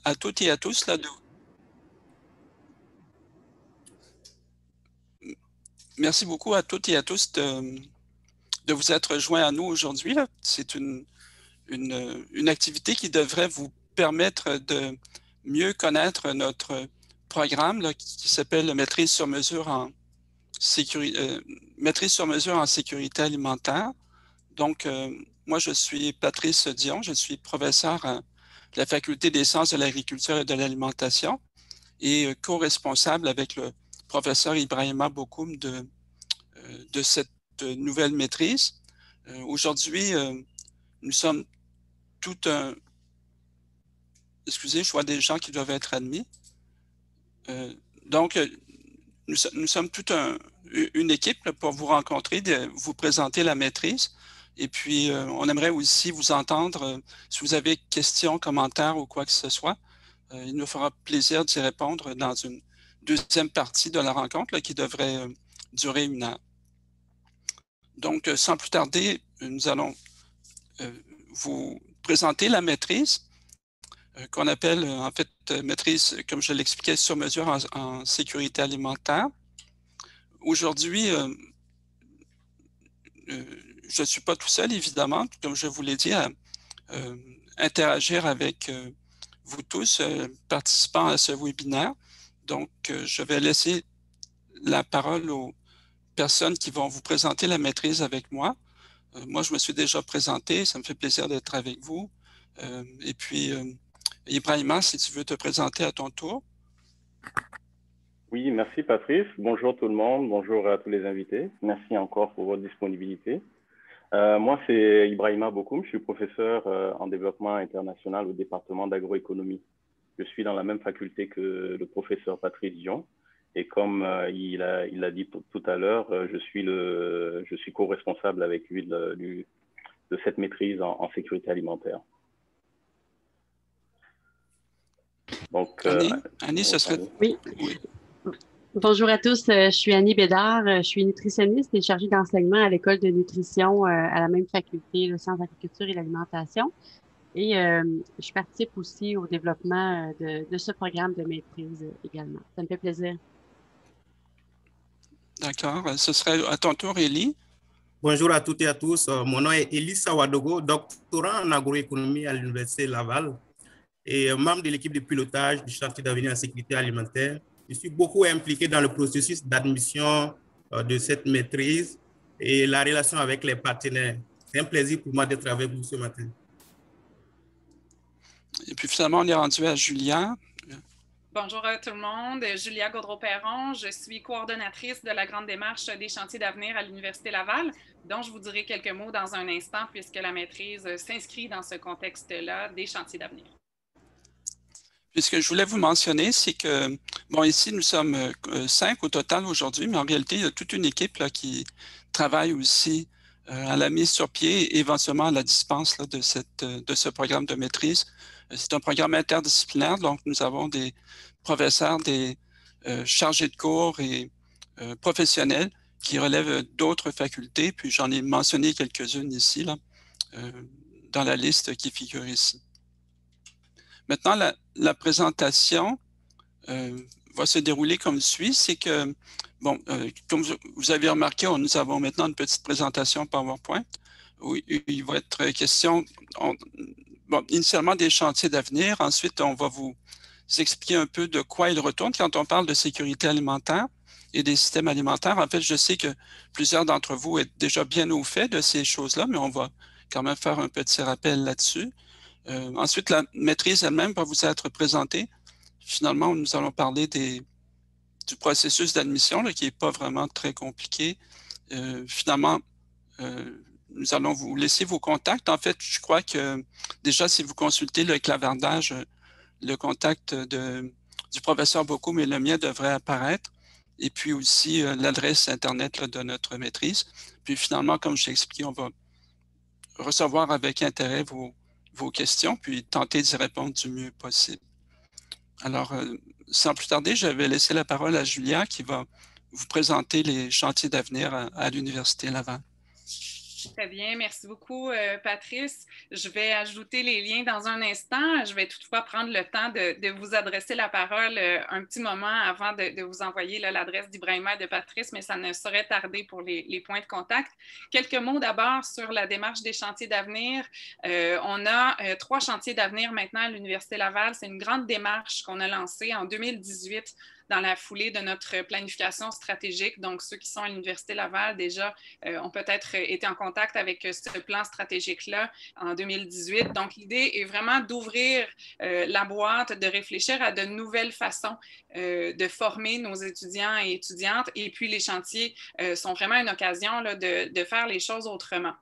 à toutes et à tous là, merci beaucoup à toutes et à tous de vous être joints à nous aujourd'hui. C'est une activité qui devrait vous permettre de mieux connaître notre programme là, qui s'appelle Maîtrise sur mesure Maîtrise sur mesure en sécurité alimentaire. Donc, moi, je suis Patrice Dion, je suis professeur à la Faculté des sciences de l'agriculture et de l'alimentation et co-responsable avec le professeur Ibrahima Bokoum de cette nouvelle maîtrise. Aujourd'hui, nous sommes tout un... Excusez, je vois des gens qui doivent être admis. Donc, nous sommes toute une équipe là, pour vous rencontrer, vous présenter la maîtrise. Et puis, on aimerait aussi vous entendre si vous avez questions, commentaires ou quoi que ce soit. Il nous fera plaisir d'y répondre dans une deuxième partie de la rencontre là, qui devrait durer 1 heure. Donc, sans plus tarder, nous allons vous présenter la maîtrise qu'on appelle en fait maîtrise, comme je l'expliquais, sur mesure en sécurité alimentaire. Aujourd'hui, je ne suis pas tout seul, évidemment, comme je vous l'ai dit, à interagir avec vous tous, participants à ce webinaire. Donc, je vais laisser la parole aux personnes qui vont vous présenter la maîtrise avec moi. Moi, je me suis déjà présenté, ça me fait plaisir d'être avec vous. Et puis, Ibrahima, si tu veux te présenter à ton tour. Oui, merci Patrice. Bonjour tout le monde, bonjour à tous les invités. Merci encore pour votre disponibilité. Moi, c'est Ibrahima Bokoum, je suis professeur en développement international au département d'agroéconomie. Je suis dans la même faculté que le professeur Patrice Dion. Et comme il l'a dit tout à l'heure, je suis co-responsable avec lui de cette maîtrise en sécurité alimentaire. Donc, Annie, ce serait... Oui. Bonjour à tous, je suis Annie Bédard, je suis nutritionniste et chargée d'enseignement à l'école de nutrition à la même faculté, le Sciences d'agriculture et l'alimentation. Et je participe aussi au développement de ce programme de maîtrise également. Ça me fait plaisir. D'accord. Ce serait à ton tour, Élie. Bonjour à toutes et à tous. Mon nom est Élie Sawadogo, doctorant en agroéconomie à l'Université Laval et membre de l'équipe de pilotage du chantier d'avenir en sécurité alimentaire. Je suis beaucoup impliqué dans le processus d'admission de cette maîtrise et la relation avec les partenaires. C'est un plaisir pour moi d'être avec vous ce matin. Et puis finalement, on est rendu à Julia. Bonjour à tout le monde, Julia Gaudreau-Perron, je suis coordonnatrice de la grande démarche des chantiers d'avenir à l'Université Laval, dont je vous dirai quelques mots dans un instant puisque la maîtrise s'inscrit dans ce contexte-là des chantiers d'avenir. Puis ce que je voulais vous mentionner, c'est que, bon, ici, nous sommes 5 au total aujourd'hui, mais en réalité, il y a toute une équipe là, qui travaille aussi à la mise sur pied et éventuellement à la dispense là, de ce programme de maîtrise. C'est un programme interdisciplinaire, donc nous avons des professeurs, des chargés de cours et professionnels qui relèvent d'autres facultés, puis j'en ai mentionné quelques-unes ici, là, dans la liste qui figure ici. Maintenant, la présentation va se dérouler comme suit. C'est que, bon, comme vous avez remarqué, nous avons maintenant une petite présentation PowerPoint où il va être question, bon, initialement des chantiers d'avenir. Ensuite, on va vous expliquer un peu de quoi il retourne quand on parle de sécurité alimentaire et des systèmes alimentaires. En fait, je sais que plusieurs d'entre vous êtes déjà bien au fait de ces choses-là, mais on va quand même faire un petit rappel là-dessus. Ensuite, la maîtrise elle-même va vous être présentée. Finalement, nous allons parler du processus d'admission qui n'est pas vraiment très compliqué. Finalement, nous allons vous laisser vos contacts. En fait, je crois que déjà, si vous consultez le clavardage, le contact du professeur Bokoum et le mien devrait apparaître. Et puis aussi l'adresse Internet là, de notre maîtrise. Puis finalement, comme je l'ai expliqué, on va recevoir avec intérêt vos questions, puis tenter d'y répondre du mieux possible. Alors, sans plus tarder, je vais laisser la parole à Julia qui va vous présenter les chantiers d'avenir à l'Université Laval. Très bien, merci beaucoup, Patrice. Je vais ajouter les liens dans un instant. Je vais toutefois prendre le temps de vous adresser la parole un petit moment avant de vous envoyer l'adresse d'Ibrahima et de Patrice, mais ça ne saurait tarder pour les points de contact. Quelques mots d'abord sur la démarche des chantiers d'avenir. On a 3 chantiers d'avenir maintenant à l'Université Laval. C'est une grande démarche qu'on a lancée en 2018 dans la foulée de notre planification stratégique. Donc, ceux qui sont à l'Université Laval déjà ont peut-être été en contact avec ce plan stratégique-là en 2018. Donc, l'idée est vraiment d'ouvrir la boîte, de réfléchir à de nouvelles façons de former nos étudiants et étudiantes. Et puis, les chantiers sont vraiment une occasion là, de faire les choses autrement.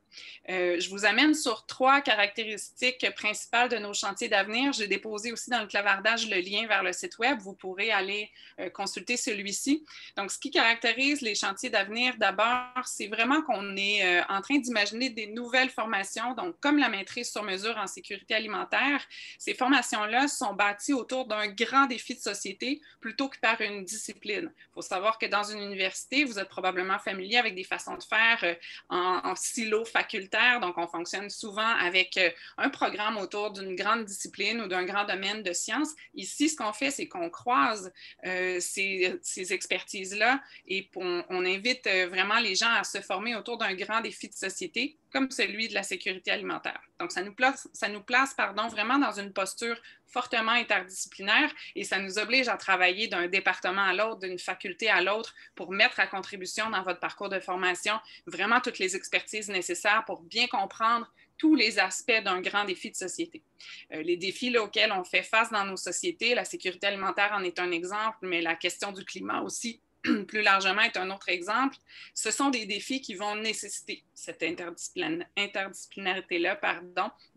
Je vous amène sur 3 caractéristiques principales de nos chantiers d'avenir. J'ai déposé aussi dans le clavardage le lien vers le site web. Vous pourrez aller consulter celui-ci. Donc, ce qui caractérise les chantiers d'avenir, d'abord, c'est vraiment qu'on est en train d'imaginer des nouvelles formations, donc comme la maîtrise sur mesure en sécurité alimentaire. Ces formations-là sont bâties autour d'un grand défi de société plutôt que par une discipline. Il faut savoir que dans une université, vous êtes probablement familier avec des façons de faire en silo facultaire, donc on fonctionne souvent avec un programme autour d'une grande discipline ou d'un grand domaine de sciences. Ici, ce qu'on fait, c'est qu'on croise ces expertises-là et on invite vraiment les gens à se former autour d'un grand défi de société comme celui de la sécurité alimentaire. Donc, ça nous place vraiment dans une posture fortement interdisciplinaire et ça nous oblige à travailler d'un département à l'autre, d'une faculté à l'autre pour mettre à contribution dans votre parcours de formation vraiment toutes les expertises nécessaires pour bien comprendre tous les aspects d'un grand défi de société. Les défis là, auxquels on fait face dans nos sociétés, la sécurité alimentaire en est un exemple, mais la question du climat aussi, plus largement, est un autre exemple. Ce sont des défis qui vont nécessiter cette interdisciplinarité-là,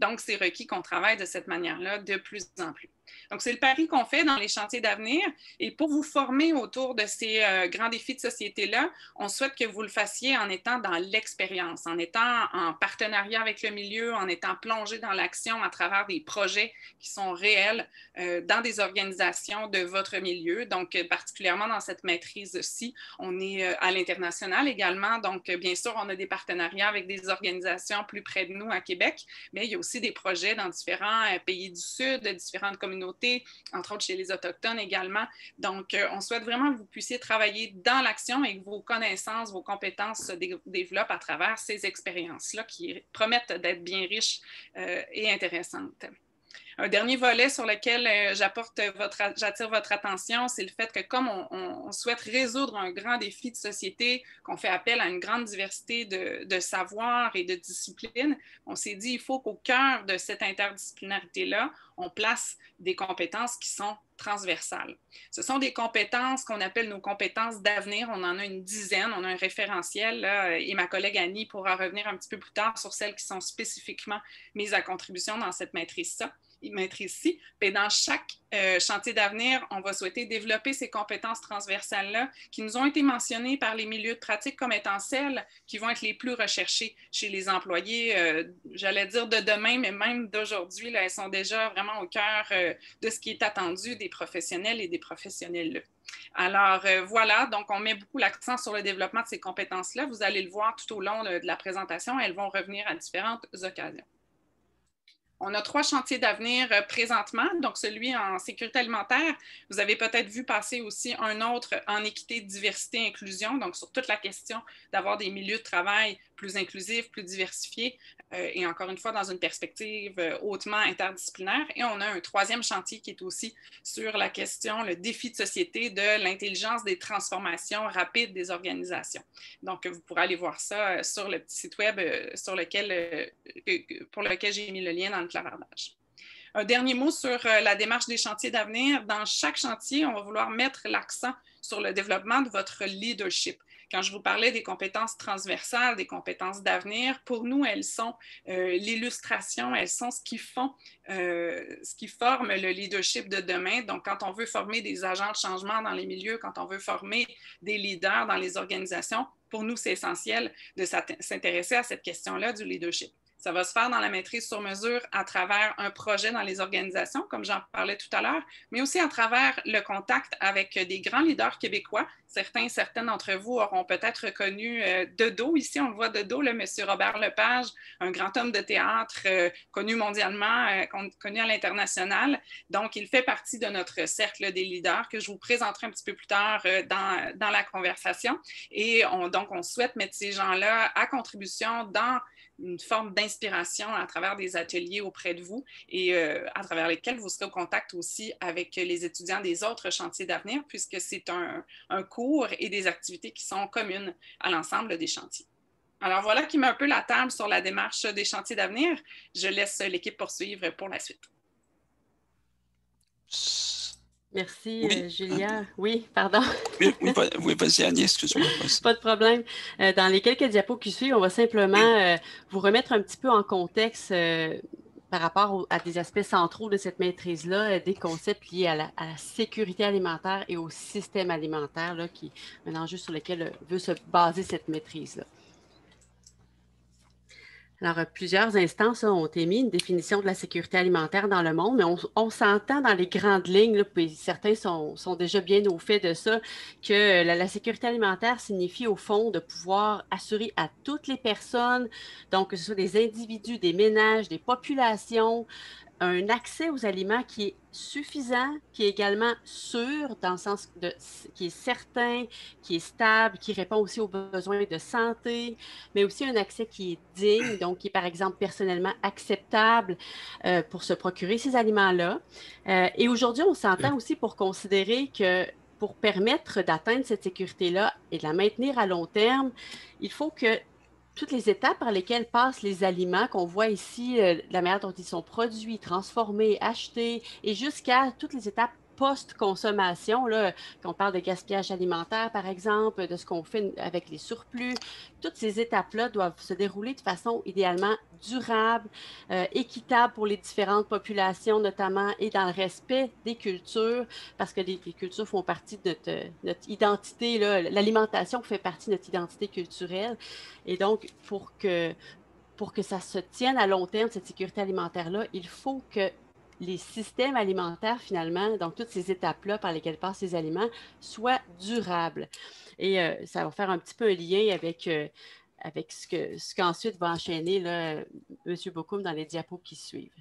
Donc, c'est requis qu'on travaille de cette manière-là de plus en plus. Donc, c'est le pari qu'on fait dans les chantiers d'avenir. Et pour vous former autour de ces grands défis de société-là, on souhaite que vous le fassiez en étant dans l'expérience, en étant en partenariat avec le milieu, en étant plongé dans l'action à travers des projets qui sont réels dans des organisations de votre milieu. Donc, particulièrement dans cette maîtrise-ci, on est à l'international également. Donc, bien sûr, on a des partenariats avec des organisations plus près de nous à Québec, mais il y a aussi des projets dans différents pays du Sud, différentes communautés, entre autres chez les Autochtones également. Donc, on souhaite vraiment que vous puissiez travailler dans l'action et que vos connaissances, vos compétences se développent à travers ces expériences-là qui promettent d'être bien riches et intéressantes. Un dernier volet sur lequel j'attire votre attention, c'est le fait que comme on souhaite résoudre un grand défi de société, qu'on fait appel à une grande diversité de savoirs et de disciplines, on s'est dit qu'il faut qu'au cœur de cette interdisciplinarité-là, on place des compétences qui sont transversales. Ce sont des compétences qu'on appelle nos compétences d'avenir. On en a une dizaine, on a un référentiel là, et ma collègue Annie pourra revenir un petit peu plus tard sur celles qui sont spécifiquement mises à contribution dans cette maîtrise-ci. Et dans chaque chantier d'avenir, on va souhaiter développer ces compétences transversales-là qui nous ont été mentionnées par les milieux de pratique comme étant celles qui vont être les plus recherchées chez les employés, j'allais dire de demain, mais même d'aujourd'hui, là, elles sont déjà vraiment au cœur de ce qui est attendu des professionnels et des professionnels. Alors voilà, donc on met beaucoup l'accent sur le développement de ces compétences-là. Vous allez le voir tout au long de la présentation, elles vont revenir à différentes occasions. On a 3 chantiers d'avenir présentement, donc celui en sécurité alimentaire. Vous avez peut-être vu passer aussi un autre en équité, diversité, inclusion, donc sur toute la question d'avoir des milieux de travail plus inclusifs, plus diversifiés et encore une fois dans une perspective hautement interdisciplinaire. Et on a un 3e chantier qui est aussi sur la question, le défi de société de l'intelligence des transformations rapides des organisations. Donc, vous pourrez aller voir ça sur le petit site web pour lequel j'ai mis le lien dans le clavardage. Un dernier mot sur la démarche des chantiers d'avenir. Dans chaque chantier, on va vouloir mettre l'accent sur le développement de votre leadership. Quand je vous parlais des compétences transversales, des compétences d'avenir, pour nous, elles sont l'illustration, elles sont ce qui forme le leadership de demain. Donc, quand on veut former des agents de changement dans les milieux, quand on veut former des leaders dans les organisations, pour nous, c'est essentiel de s'intéresser à cette question-là du leadership. Ça va se faire dans la maîtrise sur mesure à travers un projet dans les organisations, comme j'en parlais tout à l'heure, mais aussi à travers le contact avec des grands leaders québécois. Certaines d'entre vous auront peut-être reconnu de dos, ici on le voit de dos, le monsieur Robert Lepage, un grand homme de théâtre connu mondialement, connu à l'international. Donc, il fait partie de notre cercle des leaders que je vous présenterai un petit peu plus tard dans la conversation. Et donc, on souhaite mettre ces gens-là à contribution dans une forme d'inspiration à travers des ateliers auprès de vous et à travers lesquels vous serez au contact aussi avec les étudiants des autres chantiers d'avenir, puisque c'est un cours et des activités qui sont communes à l'ensemble des chantiers. Alors voilà qui met un peu la table sur la démarche des chantiers d'avenir. Je laisse l'équipe poursuivre pour la suite. Merci, Oui. Julia. Oui, pardon. Oui, vas-y, Annie, excuse-moi. Pas de problème. Dans les quelques diapos qui suivent, on va simplement vous remettre un petit peu en contexte par rapport à des aspects centraux de cette maîtrise-là, des concepts liés à la sécurité alimentaire et au système alimentaire, là, qui est un enjeu sur lequel veut se baser cette maîtrise-là. Alors, plusieurs instances ont émis une définition de la sécurité alimentaire dans le monde, mais on s'entend dans les grandes lignes, là, puis certains sont déjà bien au fait de ça, que la sécurité alimentaire signifie au fond de pouvoir assurer à toutes les personnes, donc que ce soit des individus, des ménages, des populations, un accès aux aliments qui est suffisant, qui est également sûr, dans le sens qui est certain, qui est stable, qui répond aussi aux besoins de santé, mais aussi un accès qui est digne, donc qui est par exemple personnellement acceptable pour se procurer ces aliments-là. Et aujourd'hui, on s'entend aussi pour considérer que pour permettre d'atteindre cette sécurité-là et de la maintenir à long terme, il faut que toutes les étapes par lesquelles passent les aliments qu'on voit ici, la manière dont ils sont produits, transformés, achetés, et jusqu'à toutes les étapes post-consommation, là, qu'on parle de gaspillage alimentaire, par exemple, de ce qu'on fait avec les surplus. Toutes ces étapes-là doivent se dérouler de façon idéalement durable, équitable pour les différentes populations notamment, et dans le respect des cultures, parce que les cultures font partie de notre identité, l'alimentation fait partie de notre identité culturelle. Et donc, pour que ça se tienne à long terme, cette sécurité alimentaire-là, il faut que les systèmes alimentaires, finalement, donc toutes ces étapes-là par lesquelles passent ces aliments, soient durables. Et ça va faire un petit peu un lien avec ce qu'ensuite va enchaîner là, M. Bokoum dans les diapos qui suivent.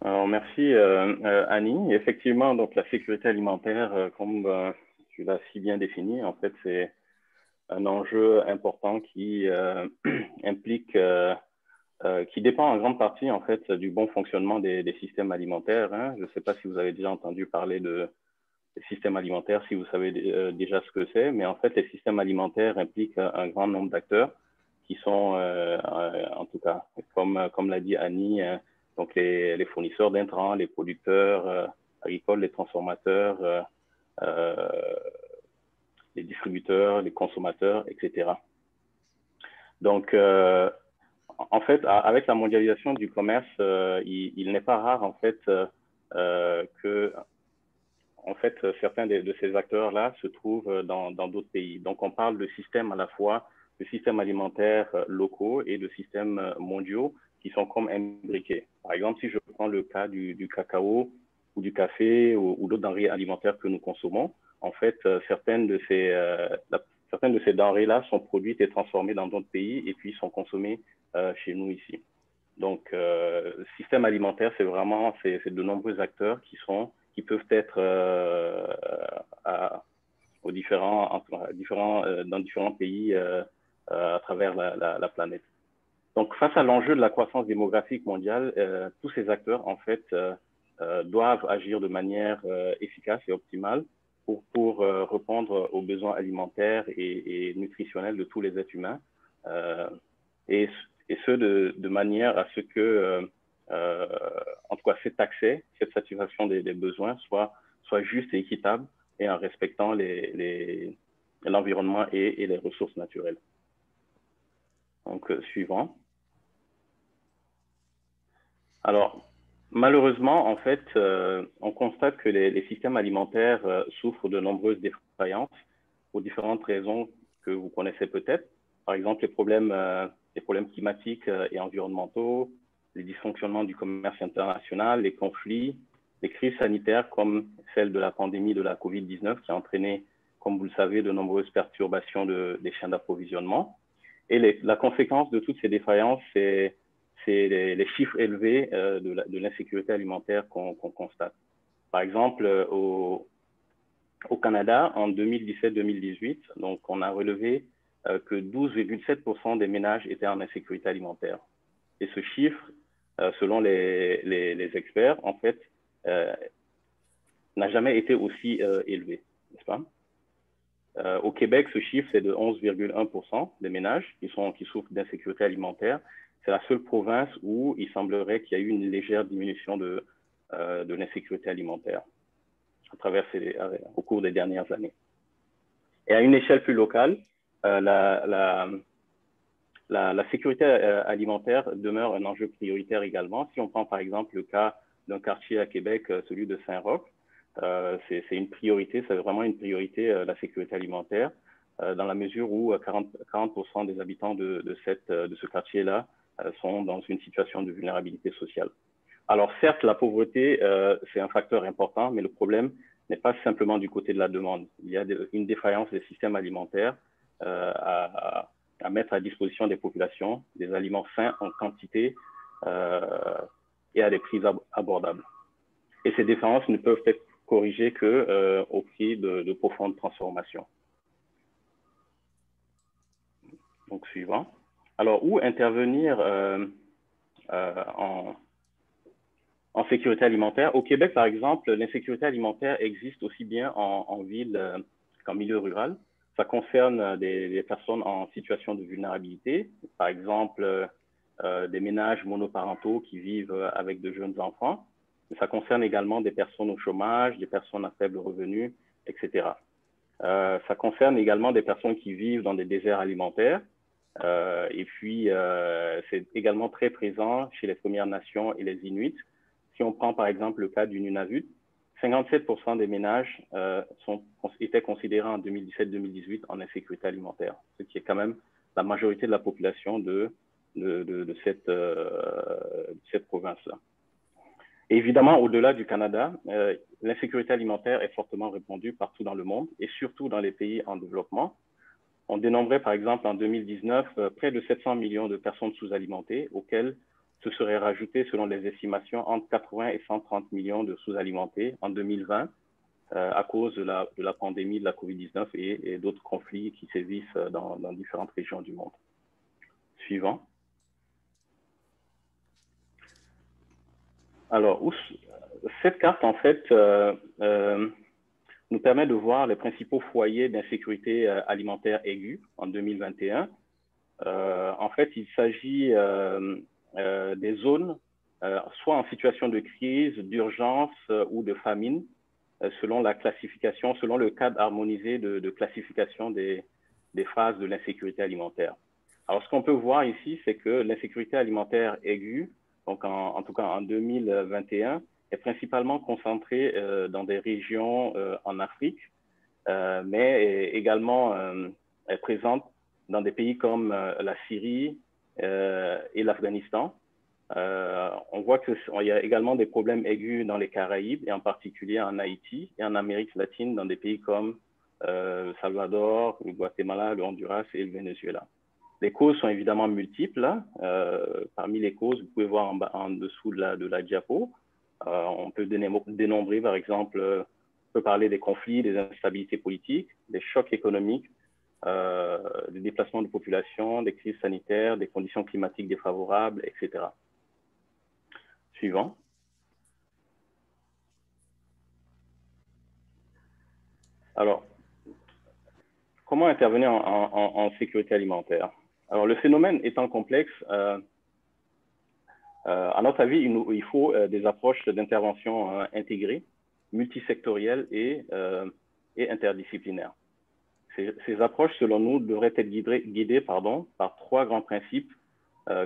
Alors, merci Annie. Effectivement, donc la sécurité alimentaire, comme tu l'as si bien défini, en fait, c'est un enjeu important qui implique, qui dépend en grande partie en fait du bon fonctionnement des systèmes alimentaires. Hein. Je ne sais pas si vous avez déjà entendu parler des systèmes alimentaires, si vous savez déjà ce que c'est, mais en fait, les systèmes alimentaires impliquent un grand nombre d'acteurs qui sont, en tout cas, comme l'a dit Annie, donc les fournisseurs d'intrants, les producteurs agricoles, les transformateurs, les distributeurs, les consommateurs, etc. Donc, en fait, avec la mondialisation du commerce, il n'est pas rare en fait que en fait, certains de ces acteurs-là se trouvent dans d'autres pays. Donc, on parle de systèmes à la fois de systèmes alimentaires locaux et de systèmes mondiaux qui sont comme imbriqués. Par exemple, si je prends le cas du cacao ou du café ou d'autres denrées alimentaires que nous consommons, en fait, certaines de ces denrées-là sont produites et transformées dans d'autres pays et puis sont consommées chez nous ici. Donc, système alimentaire, c'est vraiment de nombreux acteurs qui peuvent être dans différents pays à travers la planète. Donc, face à l'enjeu de la croissance démographique mondiale, tous ces acteurs, en fait, doivent agir de manière efficace et optimale pour répondre aux besoins alimentaires et nutritionnels de tous les êtres humains, et ce, de manière à ce que, en tout cas, cet accès, cette satisfaction des besoins soit juste et équitable et en respectant l'environnement et les ressources naturelles. Donc, suivant. Alors, malheureusement, en fait, on constate que les systèmes alimentaires souffrent de nombreuses défaillances pour différentes raisons que vous connaissez peut-être. Par exemple, les problèmes climatiques et environnementaux, les dysfonctionnements du commerce international, les conflits, les crises sanitaires comme celle de la pandémie de la COVID-19 qui a entraîné, comme vous le savez, de nombreuses perturbations des chaînes d'approvisionnement. Et la conséquence de toutes ces défaillances, c'est les chiffres élevés de l'insécurité alimentaire qu'on constate. Par exemple, au Canada, en 2017-2018, donc on a relevé que 12,7% des ménages étaient en insécurité alimentaire. Et ce chiffre, selon les experts, en fait, n'a jamais été aussi élevé, n'est-ce pas? Au Québec, ce chiffre, c'est de 11,1% des ménages qui souffrent d'insécurité alimentaire. C'est la seule province où il semblerait qu'il y a eu une légère diminution de l'insécurité alimentaire au cours des dernières années. Et à une échelle plus locale, la sécurité alimentaire demeure un enjeu prioritaire également. Si on prend par exemple le cas d'un quartier à Québec, celui de Saint-Roch, c'est une priorité, c'est vraiment une priorité, la sécurité alimentaire, dans la mesure où 40% des habitants de ce quartier-là sont dans une situation de vulnérabilité sociale. Alors certes, la pauvreté, c'est un facteur important, mais le problème n'est pas simplement du côté de la demande. Il y a une défaillance des systèmes alimentaires à mettre à disposition des populations des aliments sains en quantité et à des prix abordables. Et ces différences ne peuvent être corrigées qu'au prix de profondes transformations. Donc, suivant. Alors, où intervenir en sécurité alimentaire? Au Québec, par exemple, l'insécurité alimentaire existe aussi bien en ville qu'en milieu rural. Ça concerne des personnes en situation de vulnérabilité, par exemple des ménages monoparentaux qui vivent avec de jeunes enfants. Ça concerne également des personnes au chômage, des personnes à faible revenu, etc. Ça concerne également des personnes qui vivent dans des déserts alimentaires. Et puis, c'est également très présent chez les Premières Nations et les Inuits. Si on prend par exemple le cas du Nunavut, 57% des ménages étaient considérés en 2017-2018 en insécurité alimentaire, ce qui est quand même la majorité de la population de cette province-là. Évidemment, au-delà du Canada, l'insécurité alimentaire est fortement répandue partout dans le monde et surtout dans les pays en développement. On dénombrait par exemple en 2019 près de 700 millions de personnes sous-alimentées, auxquelles se seraient rajoutés, selon les estimations, entre 80 et 130 millions de sous-alimentés en 2020 à cause de la pandémie de la COVID-19 et d'autres conflits qui sévissent dans différentes régions du monde. Suivant. Alors, cette carte, en fait, nous permet de voir les principaux foyers d'insécurité alimentaire aiguë en 2021. En fait, il s'agit des zones soit en situation de crise, d'urgence ou de famine, selon la classification, selon le cadre harmonisé de classification des phases de l'insécurité alimentaire. Alors, ce qu'on peut voir ici, c'est que l'insécurité alimentaire aiguë, donc en tout cas en 2021, est principalement concentrée dans des régions en Afrique, mais également est présente dans des pays comme la Syrie et l'Afghanistan. On voit qu'il y a également des problèmes aigus dans les Caraïbes, et en particulier en Haïti et en Amérique latine, dans des pays comme le Salvador, le Guatemala, le Honduras et le Venezuela. Les causes sont évidemment multiples. Parmi les causes, vous pouvez voir en dessous de la diapo, on peut dénombrer, par exemple, on peut parler des conflits, des instabilités politiques, des chocs économiques, des déplacements de population, des crises sanitaires, des conditions climatiques défavorables, etc. Suivant. Alors, comment intervenir en sécurité alimentaire? Alors, le phénomène étant complexe, à notre avis, il faut des approches d'intervention intégrées, multisectorielles et interdisciplinères. Ces approches, selon nous, devraient être guidées par trois grands principes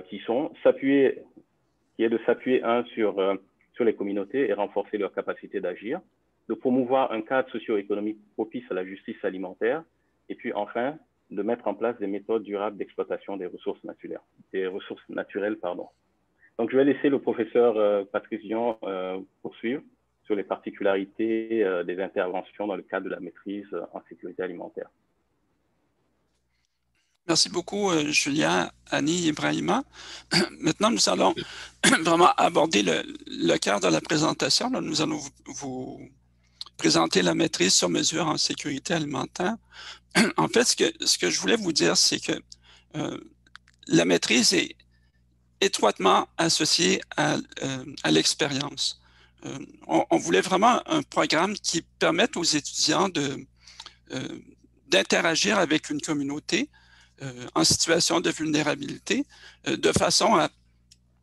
qui est de s'appuyer sur les communautés et renforcer leur capacité d'agir, de promouvoir un cadre socio-économique propice à la justice alimentaire Et puis enfin, de mettre en place des méthodes durables d'exploitation des ressources naturelles. Donc, je vais laisser le professeur Patrice Dion poursuivre sur les particularités des interventions dans le cadre de la maîtrise en sécurité alimentaire. Merci beaucoup, Julia, Annie, Ibrahima. Maintenant, nous allons vraiment aborder le cœur de la présentation. Là, nous allons vous présenter la maîtrise sur mesure en sécurité alimentaire. En fait, ce que je voulais vous dire, c'est que la maîtrise est étroitement associée à l'expérience. On voulait vraiment un programme qui permette aux étudiants d'interagir avec une communauté en situation de vulnérabilité, de façon à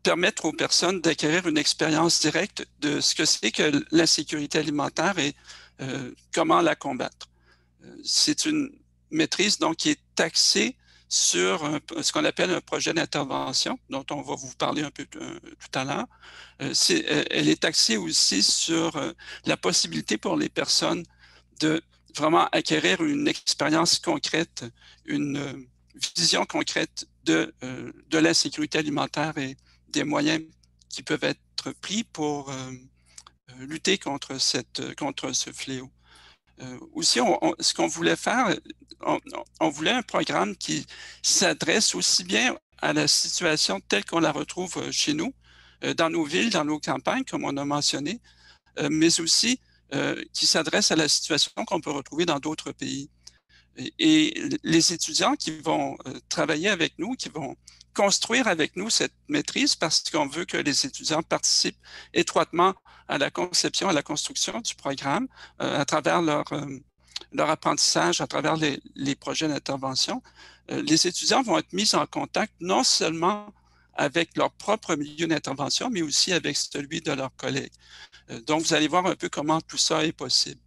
permettre aux personnes d'acquérir une expérience directe de ce que c'est que l'insécurité alimentaire et comment la combattre. C'est une maîtrise donc qui est axée sur ce qu'on appelle un projet d'intervention, dont on va vous parler un peu tout à l'heure. Elle est axée aussi sur la possibilité pour les personnes de vraiment acquérir une expérience concrète, une vision concrète de l'insécurité alimentaire et des moyens qui peuvent être pris pour lutter contre ce fléau. Aussi, ce qu'on voulait faire, on voulait un programme qui s'adresse aussi bien à la situation telle qu'on la retrouve chez nous, dans nos villes, dans nos campagnes, comme on a mentionné, mais aussi qui s'adresse à la situation qu'on peut retrouver dans d'autres pays. Et les étudiants qui vont travailler avec nous, qui vont construire avec nous cette maîtrise, parce qu'on veut que les étudiants participent étroitement à la conception, à la construction du programme, à travers leur apprentissage, à travers les projets d'intervention. Les étudiants vont être mis en contact non seulement avec leur propre milieu d'intervention, mais aussi avec celui de leurs collègues. Donc, vous allez voir un peu comment tout ça est possible.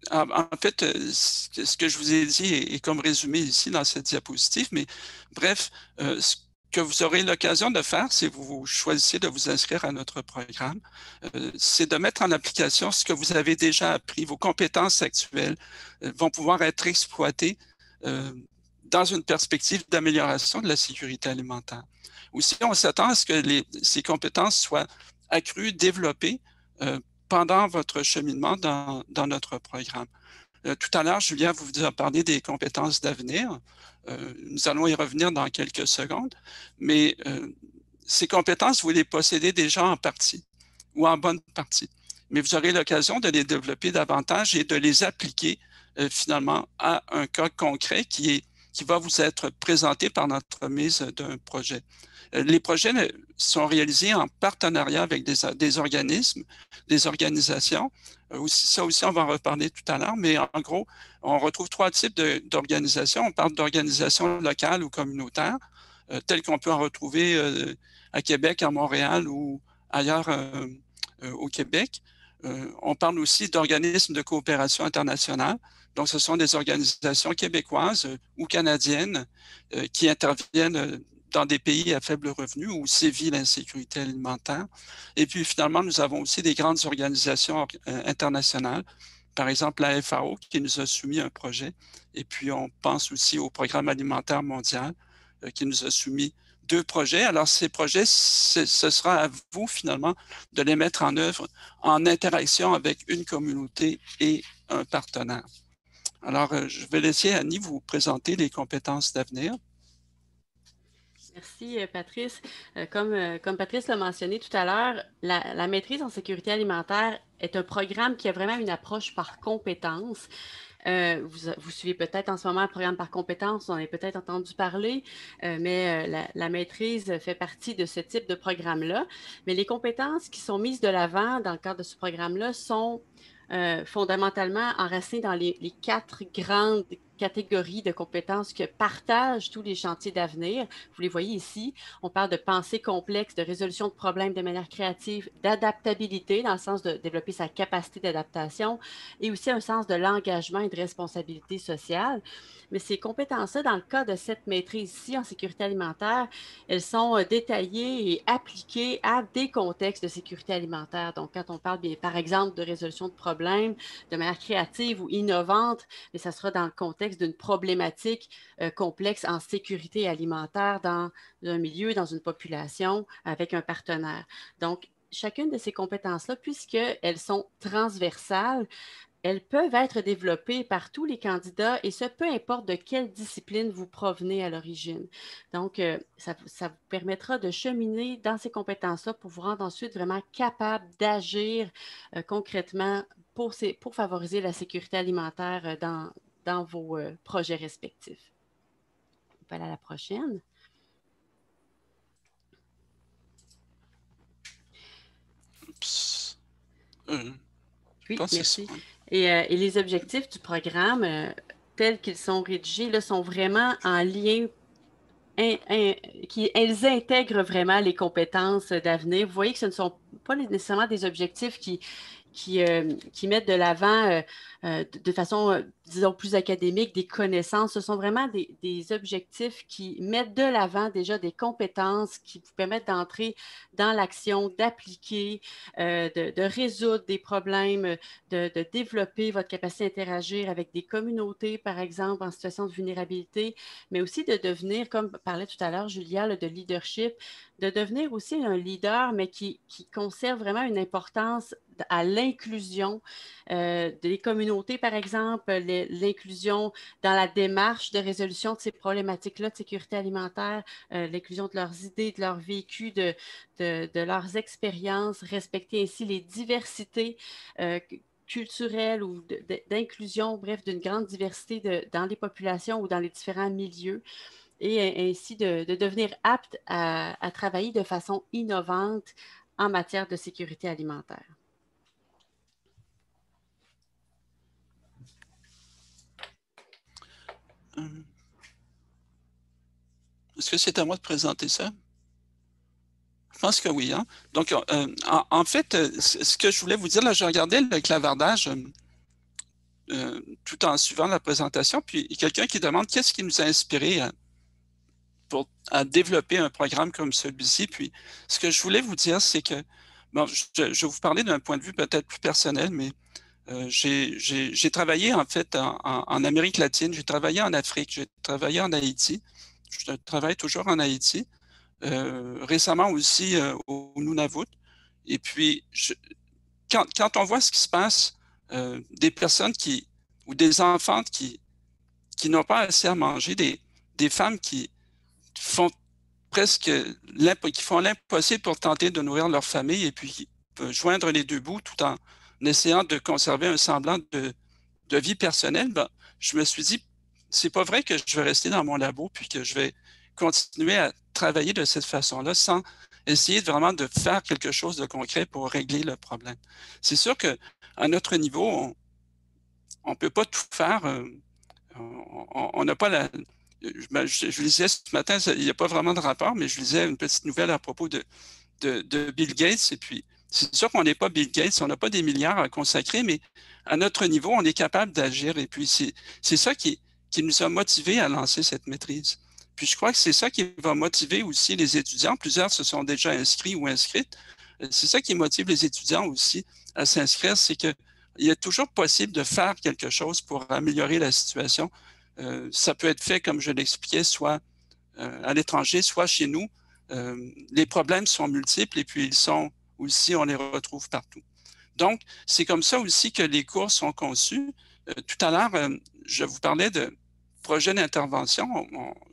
En fait, ce que je vous ai dit est comme résumé ici dans cette diapositive, mais bref, ce que vous aurez l'occasion de faire si vous choisissez de vous inscrire à notre programme, c'est de mettre en application ce que vous avez déjà appris. Vos compétences actuelles vont pouvoir être exploitées dans une perspective d'amélioration de la sécurité alimentaire. Aussi, on s'attend à ce que ces compétences soient accrues, développées pendant votre cheminement dans notre programme. Tout à l'heure, Julia vous a parlé des compétences d'avenir. Nous allons y revenir dans quelques secondes, mais ces compétences, vous les possédez déjà en partie ou en bonne partie. Mais vous aurez l'occasion de les développer davantage et de les appliquer finalement à un cas concret qui va vous être présenté par notre mise d'un projet. Les projets sont réalisés en partenariat avec des organismes, des organisations. Ça aussi, on va en reparler tout à l'heure, mais en gros, on retrouve trois types d'organisations. On parle d'organisations locales ou communautaires, telles qu'on peut en retrouver à Québec, à Montréal ou ailleurs au Québec. On parle aussi d'organismes de coopération internationale. Donc, ce sont des organisations québécoises ou canadiennes qui interviennent dans des pays à faible revenu où sévit l'insécurité alimentaire. Et puis, finalement, nous avons aussi des grandes organisations internationales, par exemple la FAO qui nous a soumis un projet. Et puis, on pense aussi au Programme alimentaire mondial qui nous a soumis 2 projets. Alors, ces projets, ce sera à vous, finalement, de les mettre en œuvre en interaction avec une communauté et un partenaire. Alors, je vais laisser Annie vous présenter les compétences d'avenir. Merci, Patrice. Comme Patrice l'a mentionné tout à l'heure, la maîtrise en sécurité alimentaire est un programme qui a vraiment une approche par compétences. Vous suivez peut-être en ce moment un programme par compétences, vous en avez peut-être entendu parler, mais la maîtrise fait partie de ce type de programme-là. Mais les compétences qui sont mises de l'avant dans le cadre de ce programme-là sont fondamentalement enracinées dans les 4 grandes catégories de compétences que partagent tous les chantiers d'avenir. Vous les voyez ici. On parle de pensée complexe, de résolution de problèmes de manière créative, d'adaptabilité, dans le sens de développer sa capacité d'adaptation, et aussi un sens de l'engagement et de responsabilité sociale. Mais ces compétences-là, dans le cas de cette maîtrise ici en sécurité alimentaire, elles sont détaillées et appliquées à des contextes de sécurité alimentaire. Donc, quand on parle, bien, par exemple, de résolution de problèmes de manière créative ou innovante, mais ça sera dans le contexte d'une problématique complexe en sécurité alimentaire dans un milieu, dans une population, avec un partenaire. Donc, chacune de ces compétences-là, puisqu'elles sont transversales, elles peuvent être développées par tous les candidats et ce, peu importe de quelle discipline vous provenez à l'origine. Donc, ça vous permettra de cheminer dans ces compétences-là pour vous rendre ensuite vraiment capable d'agir concrètement pour favoriser la sécurité alimentaire dans vos projets respectifs. On peut aller à la prochaine. Oui, merci. Et les objectifs du programme, tels qu'ils sont rédigés, là, sont vraiment en lien, elles intègrent vraiment les compétences d'avenir. Vous voyez que ce ne sont pas nécessairement des objectifs qui mettent de l'avant de façon, disons, plus académique, des connaissances. Ce sont vraiment des objectifs qui mettent de l'avant déjà des compétences qui vous permettent d'entrer dans l'action, d'appliquer, de résoudre des problèmes, de développer votre capacité d'interagir avec des communautés, par exemple, en situation de vulnérabilité, mais aussi de devenir, comme parlait tout à l'heure Julia, de leadership, de devenir aussi un leader, mais qui conserve vraiment une importance à l'inclusion des communautés, par exemple, l'inclusion dans la démarche de résolution de ces problématiques-là de sécurité alimentaire, l'inclusion de leurs idées, de leur vécu, de leurs expériences, respecter ainsi les diversités culturelle ou d'inclusion, bref, d'une grande diversité dans les populations ou dans les différents milieux, et ainsi de devenir apte à travailler de façon innovante en matière de sécurité alimentaire. Est-ce que c'est à moi de présenter ça? Je pense que oui. Hein? Donc, en fait, ce que je voulais vous dire, là, je regardais le clavardage tout en suivant la présentation, puis il y a quelqu'un qui demande qu'est-ce qui nous a inspiré à développer un programme comme celui-ci. Puis, ce que je voulais vous dire, c'est que, bon, je vais vous parler d'un point de vue peut-être plus personnel, mais j'ai travaillé en fait en Amérique latine, j'ai travaillé en Afrique, j'ai travaillé en Haïti, je travaille toujours en Haïti, récemment aussi au Nunavut. Et puis, quand on voit ce qui se passe, des personnes ou des enfants qui n'ont pas assez à manger, des femmes qui font qui font l'impossible pour tenter de nourrir leur famille et puis qui peuvent joindre les deux bouts tout en essayant de conserver un semblant de vie personnelle, ben, je me suis dit, c'est pas vrai que je vais rester dans mon labo puis que je vais continuer à travailler de cette façon-là sans essayer vraiment de faire quelque chose de concret pour régler le problème. C'est sûr qu'à notre niveau, on ne peut pas tout faire. On n'a pas la... Je lisais ce matin, il n'y a pas vraiment de rapport, mais je lisais une petite nouvelle à propos de Bill Gates. Et puis, c'est sûr qu'on n'est pas Bill Gates, on n'a pas des milliards à consacrer, mais à notre niveau, on est capable d'agir. Et puis, c'est ça qui nous a motivés à lancer cette maîtrise. Puis, je crois que c'est ça qui va motiver aussi les étudiants. Plusieurs se sont déjà inscrits ou inscrites. C'est ça qui motive les étudiants aussi à s'inscrire, c'est qu'il est toujours possible de faire quelque chose pour améliorer la situation. Ça peut être fait, comme je l'expliquais, soit à l'étranger, soit chez nous. Les problèmes sont multiples et puis ils sont aussi, on les retrouve partout. Donc, c'est comme ça aussi que les cours sont conçus. Tout à l'heure, je vous parlais de projets d'intervention.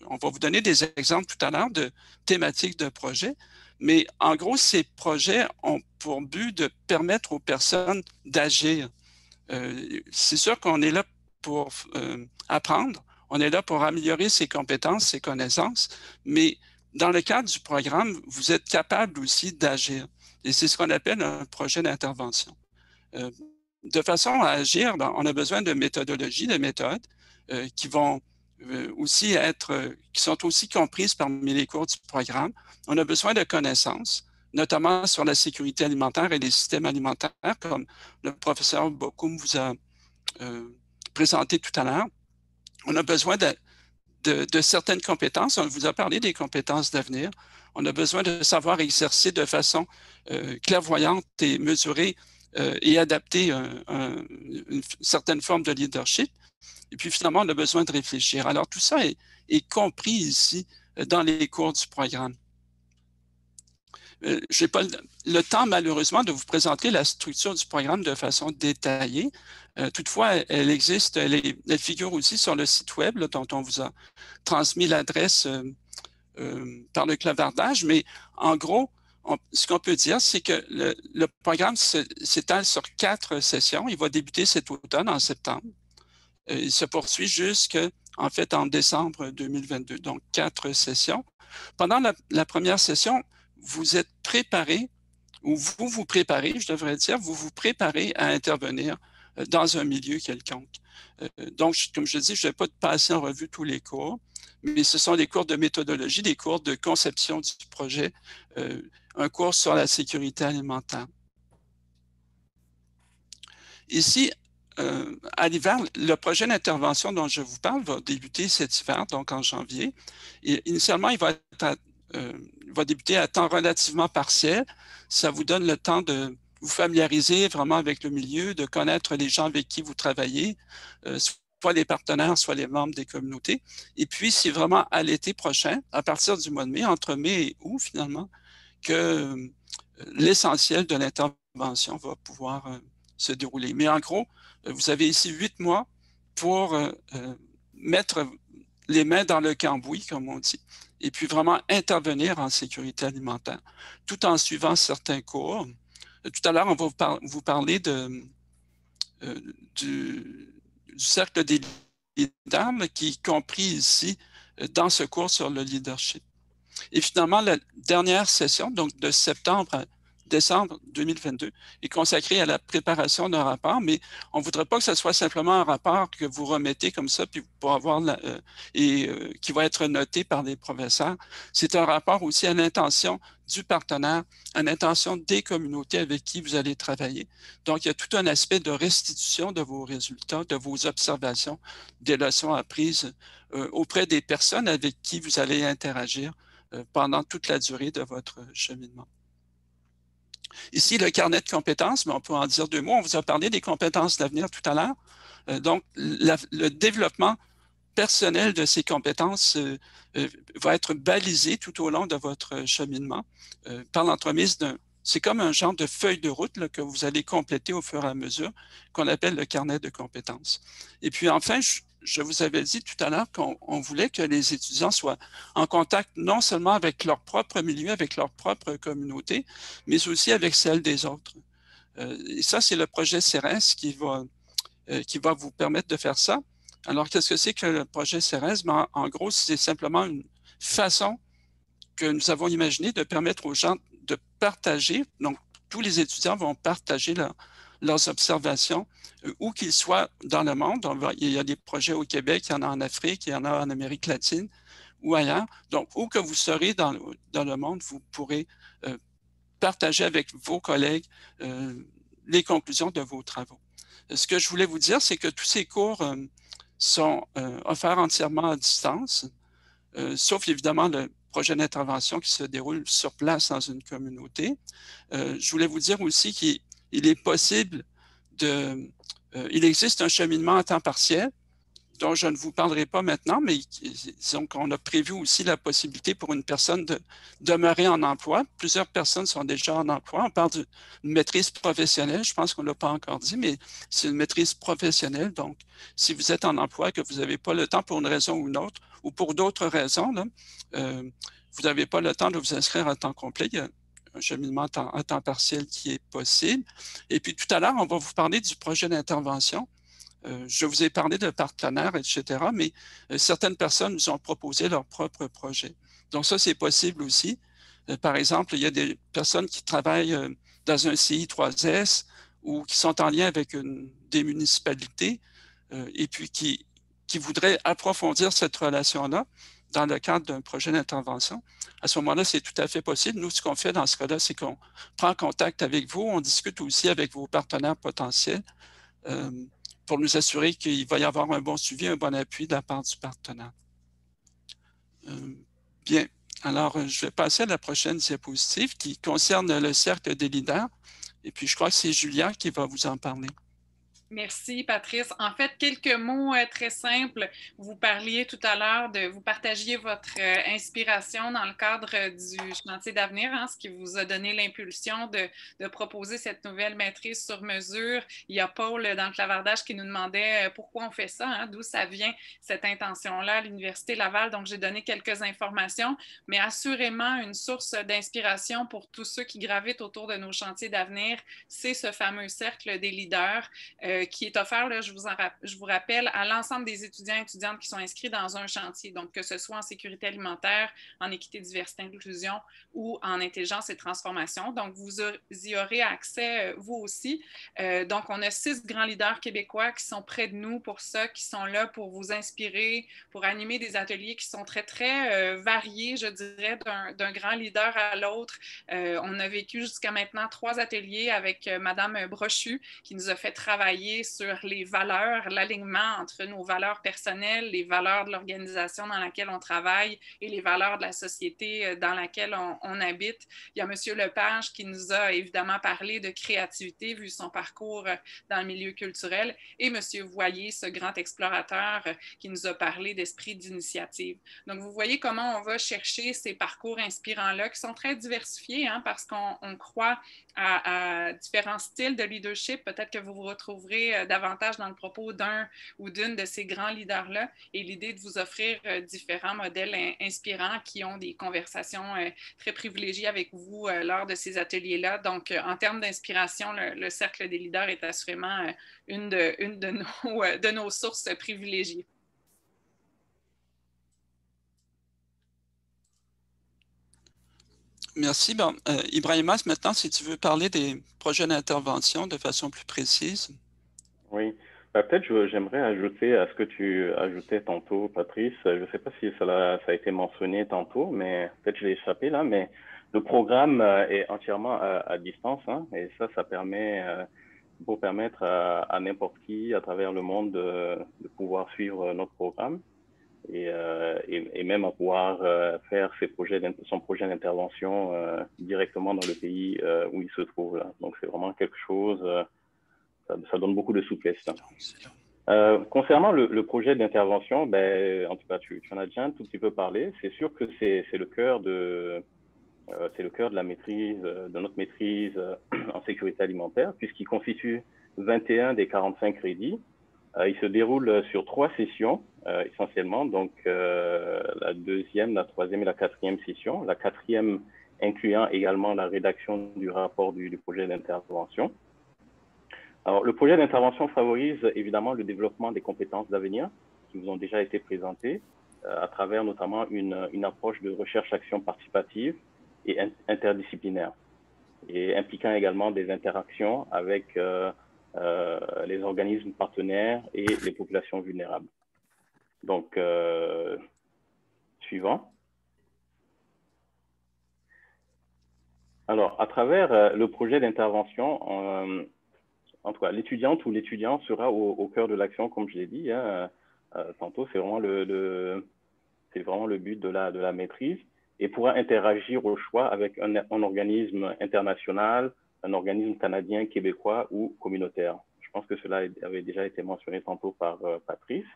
On va vous donner des exemples tout à l'heure de thématiques de projets. Mais en gros, ces projets ont pour but de permettre aux personnes d'agir. C'est sûr qu'on est là pour apprendre, on est là pour améliorer ses compétences, ses connaissances, mais dans le cadre du programme, vous êtes capable aussi d'agir. Et c'est ce qu'on appelle un projet d'intervention. De façon à agir, on a besoin de méthodologie, de méthodes. qui vont aussi qui sont aussi comprises parmi les cours du programme. On a besoin de connaissances, notamment sur la sécurité alimentaire et les systèmes alimentaires, comme le professeur Bokoum vous a présenté tout à l'heure. On a besoin de certaines compétences. On vous a parlé des compétences d'avenir. On a besoin de savoir exercer de façon clairvoyante et mesurée et adapter une certaine forme de leadership. Et puis finalement, on a besoin de réfléchir. Alors tout ça est compris ici dans les cours du programme. Je n'ai pas le temps, malheureusement, de vous présenter la structure du programme de façon détaillée. Toutefois, elle existe, elle figure aussi sur le site web là, dont on vous a transmis l'adresse par le clavardage. Mais en gros, ce qu'on peut dire, c'est que le programme s'étale sur 4 sessions. Il va débuter cet automne, en septembre. Il se poursuit en décembre 2022, donc 4 sessions. Pendant la première session, vous êtes préparé, ou vous vous préparez, je devrais dire, vous vous préparez à intervenir dans un milieu quelconque. Donc, comme je dis, je ne vais pas passer en revue tous les cours, mais ce sont des cours de méthodologie, des cours de conception du projet, un cours sur la sécurité alimentaire. Ici, à l'hiver, le projet d'intervention dont je vous parle va débuter cet hiver, donc en janvier. Et initialement, il va débuter à temps relativement partiel. Ça vous donne le temps de vous familiariser vraiment avec le milieu, de connaître les gens avec qui vous travaillez, soit les partenaires, soit les membres des communautés. Et puis, c'est vraiment à l'été prochain, à partir du mois de mai, entre mai et août finalement, que l'essentiel de l'intervention va pouvoir se dérouler. Mais en gros, vous avez ici 8 mois pour mettre les mains dans le cambouis, comme on dit, et puis vraiment intervenir en sécurité alimentaire, tout en suivant certains cours. Tout à l'heure, on va vous parler du cercle des leaders qui est compris ici dans ce cours sur le leadership. Et finalement, la dernière session, donc de septembre à décembre 2022, est consacrée à la préparation d'un rapport, mais on ne voudrait pas que ce soit simplement un rapport que vous remettez comme ça, puis pour avoir qui va être noté par les professeurs. C'est un rapport aussi à l'intention du partenaire, à l'intention des communautés avec qui vous allez travailler. Donc, il y a tout un aspect de restitution de vos résultats, de vos observations, des leçons apprises auprès des personnes avec qui vous allez interagir pendant toute la durée de votre cheminement. Ici, le carnet de compétences, mais on peut en dire 2 mots. On vous a parlé des compétences d'avenir tout à l'heure. Donc, le développement personnel de ces compétences va être balisé tout au long de votre cheminement par l'entremise c'est comme un genre de feuille de route là, que vous allez compléter au fur et à mesure, qu'on appelle le carnet de compétences. Et puis enfin, je vous avais dit tout à l'heure qu'on voulait que les étudiants soient en contact non seulement avec leur propre milieu, avec leur propre communauté, mais aussi avec celle des autres. Et ça, c'est le projet CERES qui va vous permettre de faire ça. Alors, qu'est-ce que c'est que le projet CERES? Ben, en gros, c'est simplement une façon que nous avons imaginé de permettre aux gens de partager. Donc, tous les étudiants vont partager leurs observations, où qu'ils soient dans le monde. Il y a des projets au Québec, il y en a en Afrique, il y en a en Amérique latine ou ailleurs. Donc, où que vous serez dans le monde, vous pourrez partager avec vos collègues les conclusions de vos travaux. Ce que je voulais vous dire, c'est que tous ces cours sont offerts entièrement à distance, sauf évidemment le projet d'intervention qui se déroule sur place dans une communauté. Je voulais vous dire aussi qu'il est possible il existe un cheminement à temps partiel dont je ne vous parlerai pas maintenant, mais disons qu'on a prévu aussi la possibilité pour une personne de demeurer en emploi. Plusieurs personnes sont déjà en emploi. On parle d'une maîtrise professionnelle, je pense qu'on ne l'a pas encore dit, mais c'est une maîtrise professionnelle. Donc, si vous êtes en emploi et que vous n'avez pas le temps pour une raison ou une autre, ou pour d'autres raisons, là, vous n'avez pas le temps de vous inscrire à temps complet, il y a un cheminement à temps partiel qui est possible. Et puis tout à l'heure, on va vous parler du projet d'intervention. Je vous ai parlé de partenaires, etc., mais certaines personnes nous ont proposé leur propre projet. Donc ça, c'est possible aussi. Par exemple, il y a des personnes qui travaillent dans un CI 3S ou qui sont en lien avec des municipalités et puis qui qui voudraient approfondir cette relation-là dans le cadre d'un projet d'intervention, à ce moment-là, c'est tout à fait possible. Nous, ce qu'on fait dans ce cas-là, c'est qu'on prend contact avec vous, on discute aussi avec vos partenaires potentiels pour nous assurer qu'il va y avoir un bon suivi, un bon appui de la part du partenaire. Bien. Alors, je vais passer à la prochaine diapositive qui concerne le cercle des leaders. Et puis, je crois que c'est Julia qui va vous en parler. Merci, Patrice. En fait, quelques mots très simples. Vous parliez tout à l'heure vous partagiez votre inspiration dans le cadre du chantier d'avenir, hein, ce qui vous a donné l'impulsion de proposer cette nouvelle maîtrise sur mesure. Il y a Paul dans le clavardage qui nous demandait pourquoi on fait ça, hein, d'où ça vient cette intention-là à l'Université Laval. Donc, j'ai donné quelques informations, mais assurément, une source d'inspiration pour tous ceux qui gravitent autour de nos chantiers d'avenir, c'est ce fameux cercle des leaders qui est offert, là, je vous rappelle, à l'ensemble des étudiants et étudiantes qui sont inscrits dans un chantier, donc que ce soit en sécurité alimentaire, en équité, diversité, inclusion ou en intelligence et transformation. Donc, vous y aurez accès, vous aussi. Donc, on a 6 grands leaders québécois qui sont près de nous pour ça, qui sont là pour vous inspirer, pour animer des ateliers qui sont très, très variés, je dirais, d'un grand leader à l'autre. On a vécu jusqu'à maintenant 3 ateliers avec Madame Brochu, qui nous a fait travailler sur les valeurs, l'alignement entre nos valeurs personnelles, les valeurs de l'organisation dans laquelle on travaille et les valeurs de la société dans laquelle on habite. Il y a M. Lepage qui nous a évidemment parlé de créativité vu son parcours dans le milieu culturel et M. Voyer, ce grand explorateur qui nous a parlé d'esprit d'initiative. Donc, vous voyez comment on va chercher ces parcours inspirants-là qui sont très diversifiés hein, parce qu'on croit à différents styles de leadership. Peut-être que vous vous retrouverez davantage dans le propos d'un ou d'une de ces grands leaders-là et l'idée de vous offrir différents modèles inspirants qui ont des conversations très privilégiées avec vous lors de ces ateliers-là. Donc, en termes d'inspiration, le Cercle des leaders est assurément une de nos sources privilégiées. Merci. Bon, Ibrahima, maintenant, si tu veux parler des projets d'intervention de façon plus précise. Oui, peut-être j'aimerais ajouter à ce que tu ajoutais tantôt, Patrice. Je ne sais pas si ça a été mentionné tantôt, mais peut-être je l'ai échappé là, mais le programme est entièrement à distance hein, et ça permet pour permettre à n'importe qui à travers le monde de pouvoir suivre notre programme. Et même à pouvoir faire son projet d'intervention directement dans le pays où il se trouve. Là. Donc, c'est vraiment quelque chose, ça donne beaucoup de souplesse. Concernant le projet d'intervention, ben, en tout cas, tu en as déjà un tout petit peu parlé. C'est sûr que c'est le cœur de la maîtrise, de notre maîtrise en sécurité alimentaire, puisqu'il constitue 21 des 45 crédits. Il se déroule sur 3 sessions essentiellement, donc la 2e, la 3e et la 4e session. La 4e incluant également la rédaction du rapport du projet d'intervention. Alors, le projet d'intervention favorise évidemment le développement des compétences d'avenir qui vous ont déjà été présentées à travers notamment une approche de recherche-action participative et interdisciplinaire et impliquant également des interactions avec les organismes partenaires et les populations vulnérables. Donc, suivant. Alors, à travers le projet d'intervention, en tout cas, l'étudiante ou l'étudiant sera au cœur de l'action, comme je l'ai dit. Hein, tantôt, c'est vraiment le but de la maîtrise et pourra interagir au choix avec un organisme international, un organisme canadien, québécois ou communautaire. Je pense que cela avait déjà été mentionné tantôt par Patrice.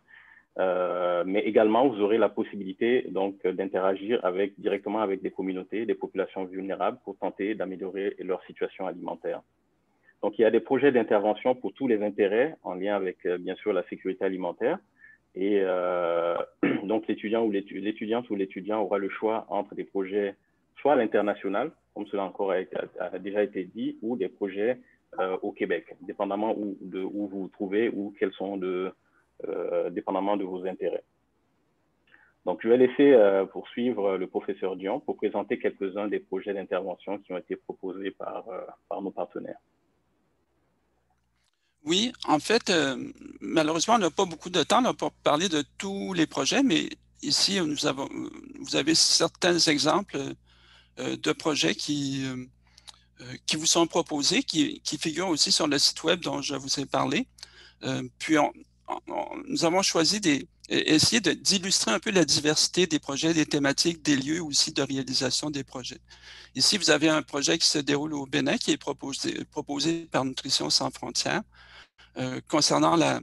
Mais également, vous aurez la possibilité donc d'interagir directement avec des communautés, des populations vulnérables pour tenter d'améliorer leur situation alimentaire. Donc, il y a des projets d'intervention pour tous les intérêts en lien avec, bien sûr, la sécurité alimentaire. Et donc, l'étudiante ou l'étudiant aura le choix entre des projets soit à l'international, comme cela encore a déjà été dit, ou des projets au Québec, dépendamment où vous vous trouvez ou quels sont dépendamment de vos intérêts. Donc, je vais laisser poursuivre le professeur Dion pour présenter quelques-uns des projets d'intervention qui ont été proposés par nos partenaires. Oui, en fait, malheureusement, on n'a pas beaucoup de temps là, pour parler de tous les projets, mais ici, vous avez certains exemples de projets qui vous sont proposés, qui figurent aussi sur le site web dont je vous ai parlé. Puis, nous avons choisi essayer d'illustrer un peu la diversité des projets, des thématiques, des lieux aussi de réalisation des projets. Ici, vous avez un projet qui se déroule au Bénin, qui est proposé par Nutrition sans frontières, concernant la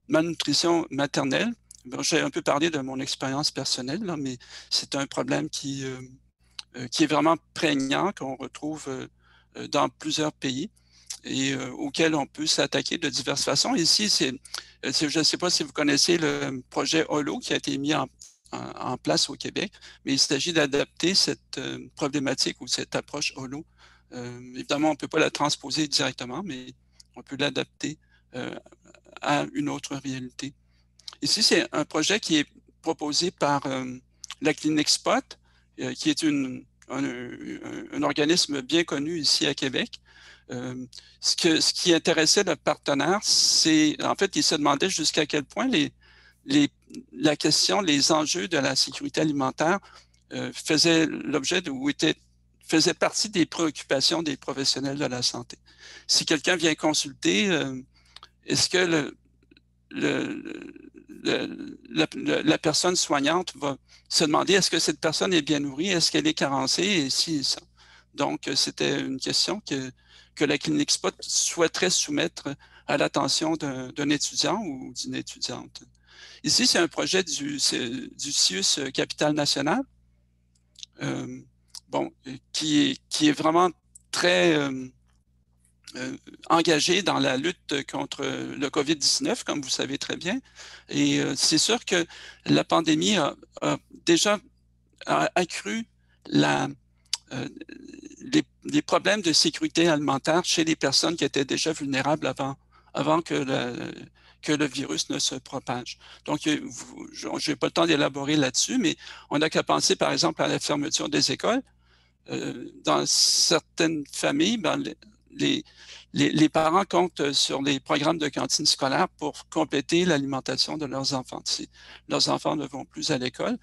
malnutrition maternelle. Bon, j'ai un peu parlé de mon expérience personnelle, là, mais c'est un problème qui est vraiment prégnant, qu'on retrouve dans plusieurs pays et auquel on peut s'attaquer de diverses façons. Ici, je ne sais pas si vous connaissez le projet HOLO qui a été mis en place au Québec, mais il s'agit d'adapter cette problématique ou cette approche HOLO. Évidemment, on ne peut pas la transposer directement, mais on peut l'adapter à une autre réalité. Ici, c'est un projet qui est proposé par la Clinique Spot, qui est un organisme bien connu ici à Québec. Ce qui intéressait le partenaire, c'est, en fait, il se demandait jusqu'à quel point la question, les enjeux de la sécurité alimentaire faisaient l'objet faisait partie des préoccupations des professionnels de la santé. Si quelqu'un vient consulter, est-ce que la personne soignante va se demander est-ce que cette personne est bien nourrie, est-ce qu'elle est carencée, et si et ça. Donc, c'était une question que la Clinique Spot souhaiterait soumettre à l'attention d'un étudiant ou d'une étudiante. Ici, c'est un projet du CIUS Capitale Nationale, qui est vraiment très engagé dans la lutte contre le COVID-19, comme vous savez très bien. Et c'est sûr que la pandémie a déjà accru les problèmes de sécurité alimentaire chez les personnes qui étaient déjà vulnérables avant que le virus ne se propage. Donc, je n'ai pas le temps d'élaborer là-dessus, mais on n'a qu'à penser, par exemple, à la fermeture des écoles. Dans certaines familles, les parents comptent sur les programmes de cantine scolaire pour compléter l'alimentation de leurs enfants. Si leurs enfants ne vont plus à l'école,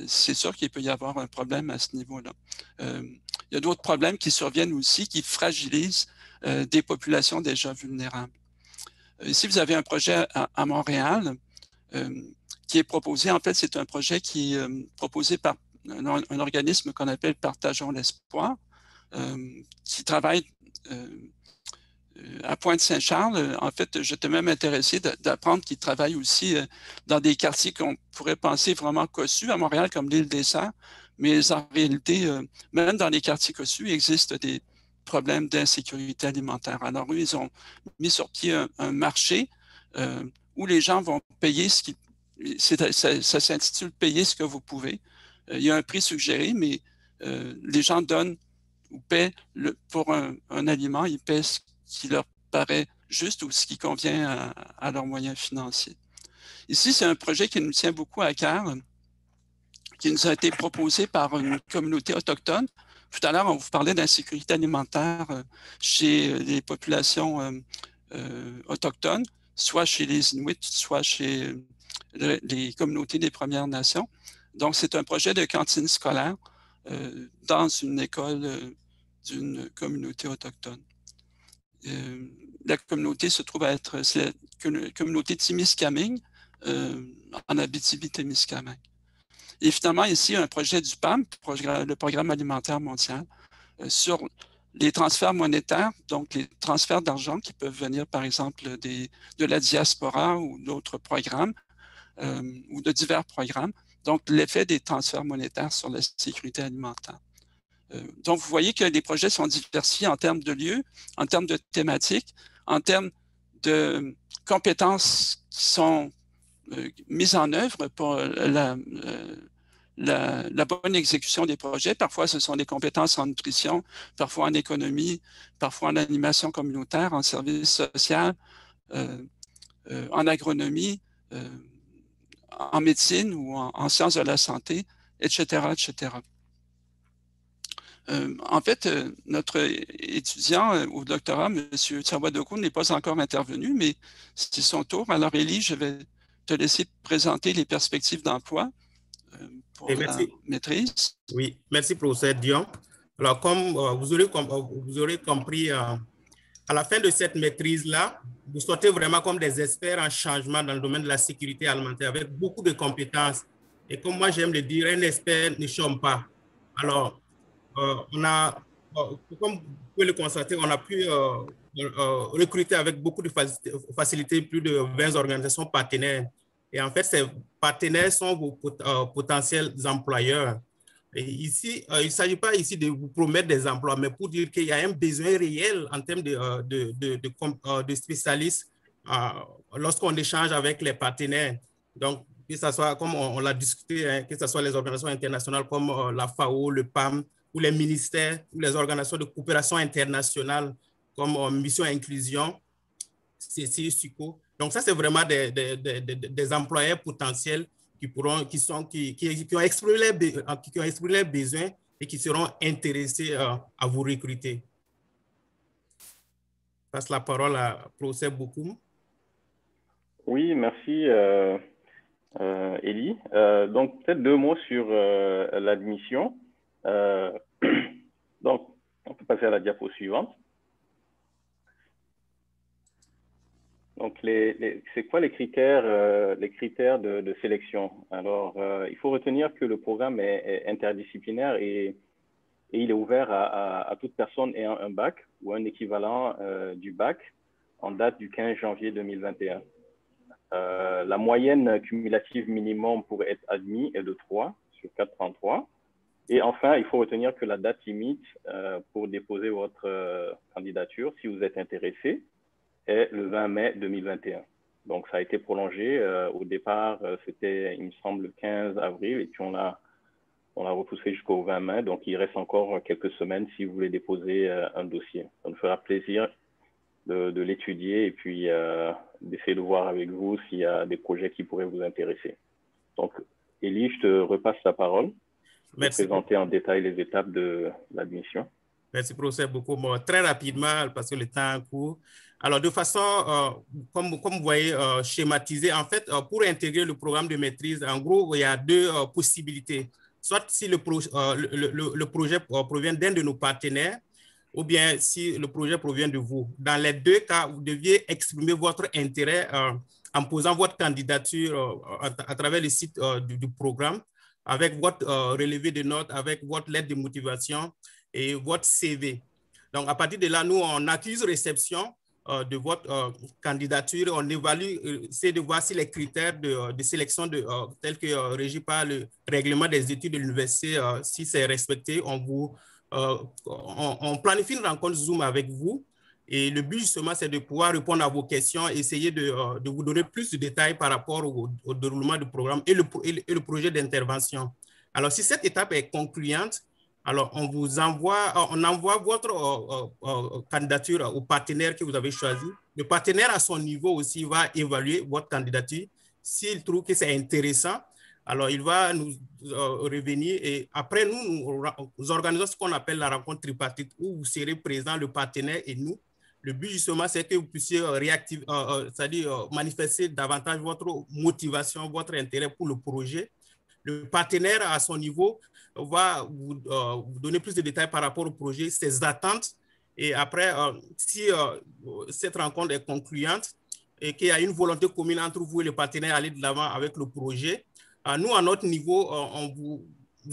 c'est sûr qu'il peut y avoir un problème à ce niveau-là. Il y a d'autres problèmes qui surviennent aussi, qui fragilisent des populations déjà vulnérables. Ici, vous avez un projet à Montréal qui est proposé. En fait, c'est un projet qui est proposé par un organisme qu'on appelle Partageons l'espoir, qui travaille à Pointe-Saint-Charles. En fait, j'étais même intéressé d'apprendre qu'ils travaillent aussi dans des quartiers qu'on pourrait penser vraiment cossus à Montréal, comme l'île des Sœurs. Mais en réalité, même dans les quartiers cossus, il existe des problèmes d'insécurité alimentaire. Alors, eux, ils ont mis sur pied un marché où les gens vont payer ce qui... Ça s'intitule « Payer ce que vous pouvez ». Il y a un prix suggéré, mais les gens donnent ou paient pour un aliment, ils paient ce qui leur paraît juste ou ce qui convient à leurs moyens financiers. Ici, c'est un projet qui nous tient beaucoup à cœur, qui nous a été proposé par une communauté autochtone. Tout à l'heure, on vous parlait d'insécurité alimentaire chez les populations autochtones, soit chez les Inuits, soit chez les communautés des Premières Nations. Donc, c'est un projet de cantine scolaire dans une école d'une communauté autochtone. La communauté se trouve à être la communauté Témiscamingue en Abitibi-Témiscamingue. Et finalement, ici, un projet du PAM, le Programme alimentaire mondial, sur les transferts monétaires, donc les transferts d'argent qui peuvent venir, par exemple, de la diaspora ou d'autres programmes, ou de divers programmes. Donc, l'effet des transferts monétaires sur la sécurité alimentaire. Donc, vous voyez que les projets sont diversifiés en termes de lieux, en termes de thématiques, en termes de compétences qui sont mises en œuvre pour la bonne exécution des projets. Parfois, ce sont des compétences en nutrition, parfois en économie, parfois en animation communautaire, en service social, en agronomie, en médecine ou en sciences de la santé, etc., etc. En fait, notre étudiant au doctorat, M. Sawadogo, n'est pas encore intervenu, mais c'est son tour. Alors, Élie, je vais te laisser présenter les perspectives d'emploi pour la maîtrise. Oui, merci, professeur Dion. Alors, comme vous aurez compris, à la fin de cette maîtrise-là, vous sortez vraiment comme des experts en changement dans le domaine de la sécurité alimentaire avec beaucoup de compétences. Et comme moi, j'aime le dire, un expert ne chôme pas. Alors, comme vous pouvez le constater, on a pu recruter avec beaucoup de facilité plus de 20 organisations partenaires. Et en fait, ces partenaires sont vos potentiels employeurs. Et ici, il ne s'agit pas ici de vous promettre des emplois, mais pour dire qu'il y a un besoin réel en termes de spécialistes lorsqu'on échange avec les partenaires. Donc, que ce soit, comme on l'a discuté, hein, que ce soit les organisations internationales comme la FAO, le PAM, ou les ministères, ou les organisations de coopération internationale comme Mission Inclusion, CCI, SUCO. Donc, ça, c'est vraiment des employeurs potentiels qui ont exprimé les besoins et qui seront intéressés à vous recruter. Je passe la parole à professeur Bokoum. Oui, merci Élie. Donc, peut-être 2 mots sur l'admission. Donc, on peut passer à la diapo suivante. Donc, c'est quoi les critères de sélection? Alors, il faut retenir que le programme est interdisciplinaire et il est ouvert à toute personne ayant un bac ou un équivalent du bac en date du 15 janvier 2021. La moyenne cumulative minimum pour être admis est de 3 sur 433. Et enfin, il faut retenir que la date limite pour déposer votre candidature, si vous êtes intéressé, est le 20 mai 2021. Donc, ça a été prolongé. Au départ, c'était, il me semble, le 15 avril, et puis on l'a repoussé jusqu'au 20 mai. Donc, il reste encore quelques semaines si vous voulez déposer un dossier. Ça nous fera plaisir de l'étudier et puis d'essayer de voir avec vous s'il y a des projets qui pourraient vous intéresser. Donc, Élie, je te repasse la parole. Merci. Pour présenter en détail les étapes de l'admission. Merci, professeur Bokoum. Très rapidement, parce que le temps est court. Alors, de façon, comme vous voyez, schématisée, en fait, pour intégrer le programme de maîtrise, en gros, il y a 2 possibilités. Soit si le projet provient d'un de nos partenaires, ou bien si le projet provient de vous. Dans les 2 cas, vous deviez exprimer votre intérêt en posant votre candidature à travers le site du programme, avec votre relevé de notes, avec votre lettre de motivation et votre CV. Donc, à partir de là, nous, on accuse réception de votre candidature. On évalue, c'est de voir si les critères de sélection tels que régis par le règlement des études de l'université, si c'est respecté, on planifie une rencontre Zoom avec vous. Et le but, justement, c'est de pouvoir répondre à vos questions, essayer de vous donner plus de détails par rapport au déroulement du programme et le projet d'intervention. Alors, si cette étape est concluante, alors on envoie votre candidature au partenaire que vous avez choisi. Le partenaire, à son niveau aussi, va évaluer votre candidature. S'il trouve que c'est intéressant, alors il va nous revenir et après, nous organisons ce qu'on appelle la rencontre tripartite où vous serez présent, le partenaire et nous. Le but, justement, c'est que vous puissiez c'est-à-dire manifester davantage votre motivation, votre intérêt pour le projet. Le partenaire, à son niveau, va vous donner plus de détails par rapport au projet, ses attentes. Et après, si cette rencontre est concluante et qu'il y a une volonté commune entre vous et le partenaire à aller de l'avant avec le projet, nous, à notre niveau, on vous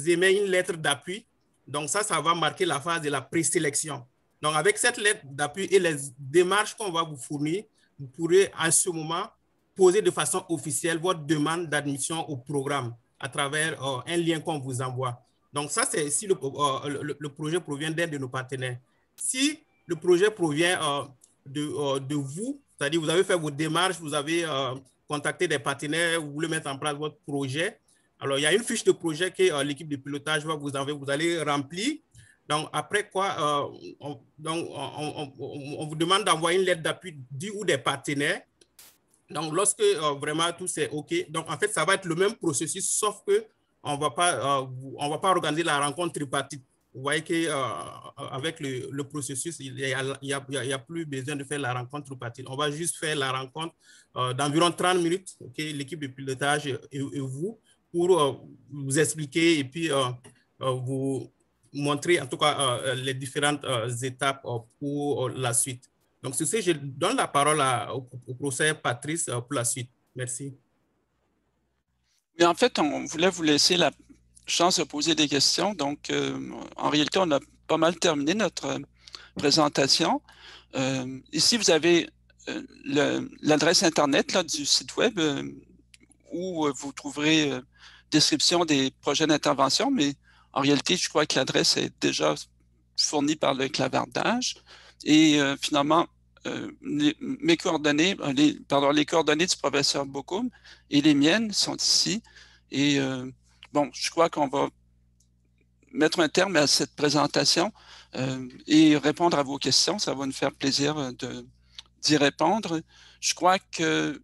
émet une lettre d'appui. Donc, ça va marquer la phase de la présélection. Donc, avec cette lettre d'appui et les démarches qu'on va vous fournir, vous pourrez à ce moment poser de façon officielle votre demande d'admission au programme à travers un lien qu'on vous envoie. Donc, ça, c'est si le projet provient d'un de nos partenaires. Si le projet provient de vous, c'est-à-dire vous avez fait vos démarches, vous avez contacté des partenaires, vous voulez mettre en place votre projet, alors il y a une fiche de projet que l'équipe de pilotage va vous envoyer, vous allez remplir. Donc, après quoi, on vous demande d'envoyer une lettre d'appui du ou des partenaires. Donc, lorsque vraiment tout c'est OK, donc en fait, ça va être le même processus, sauf qu'on ne va pas organiser la rencontre tripartite vous voyez qu'avec le processus, il n'y a plus besoin de faire la rencontre par Teams. On va juste faire la rencontre d'environ 30 minutes, l'équipe de pilotage et vous, pour vous expliquer et puis vous montrer en tout cas les différentes étapes pour la suite. Donc, sur ce, je donne la parole au professeur Patrice pour la suite. Merci. Mais en fait, on voulait vous laisser la chance de poser des questions. Donc, en réalité, on a pas mal terminé notre présentation. Ici, vous avez l'adresse Internet là, du site Web où vous trouverez description des projets d'intervention, mais en réalité, je crois que l'adresse est déjà fournie par le clavardage. Et finalement, mes coordonnées, les coordonnées du professeur Bokoum et les miennes sont ici. Et bon, je crois qu'on va mettre un terme à cette présentation et répondre à vos questions. Ça va nous faire plaisir d'y répondre. Je crois que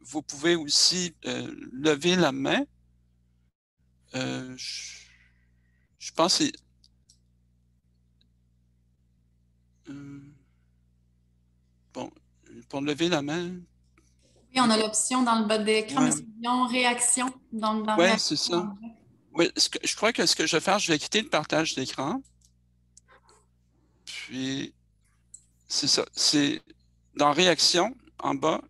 vous pouvez aussi lever la main. Je pense que bon, pour lever la main. Oui, on a l'option dans le bas d'écran, mais c'est l'option réaction. Oui, c'est ça. Oui, je crois que ce que je vais faire, je vais quitter le partage d'écran. Puis, c'est ça. C'est dans réaction, en bas,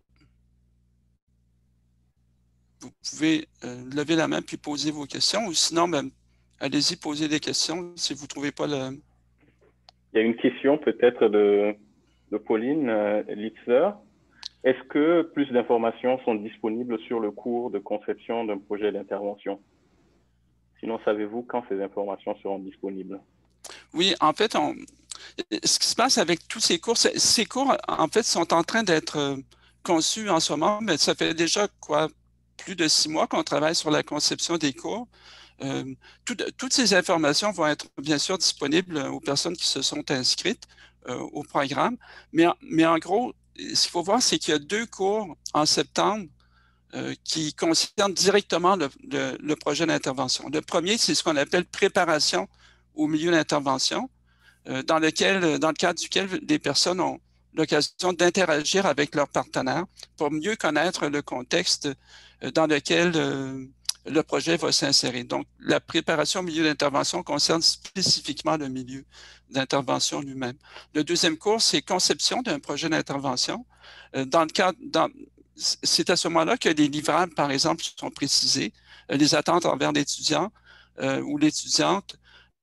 vous pouvez lever la main puis poser vos questions. Ou sinon, ben, allez-y, posez des questions si vous ne trouvez pas le... Il y a une question peut-être de Pauline Litzler. Est-ce que plus d'informations sont disponibles sur le cours de conception d'un projet d'intervention? Sinon, savez-vous quand ces informations seront disponibles? Oui, en fait, ce qui se passe avec tous ces cours, en fait, sont en train d'être conçus en ce moment, mais ça fait déjà, plus de 6 mois qu'on travaille sur la conception des cours. Toutes ces informations vont être bien sûr disponibles aux personnes qui se sont inscrites au programme, mais en gros, ce qu'il faut voir, c'est qu'il y a 2 cours en septembre qui concernent directement le projet d'intervention. Le premier, c'est ce qu'on appelle préparation au milieu d'intervention, dans le cadre duquel les personnes ont l'occasion d'interagir avec leurs partenaires pour mieux connaître le contexte dans lequel le projet va s'insérer. Donc, la préparation au milieu d'intervention concerne spécifiquement le milieu d'intervention lui-même. Le deuxième cours, c'est conception d'un projet d'intervention. C'est à ce moment-là que les livrables, par exemple, sont précisés, les attentes envers l'étudiant ou l'étudiante,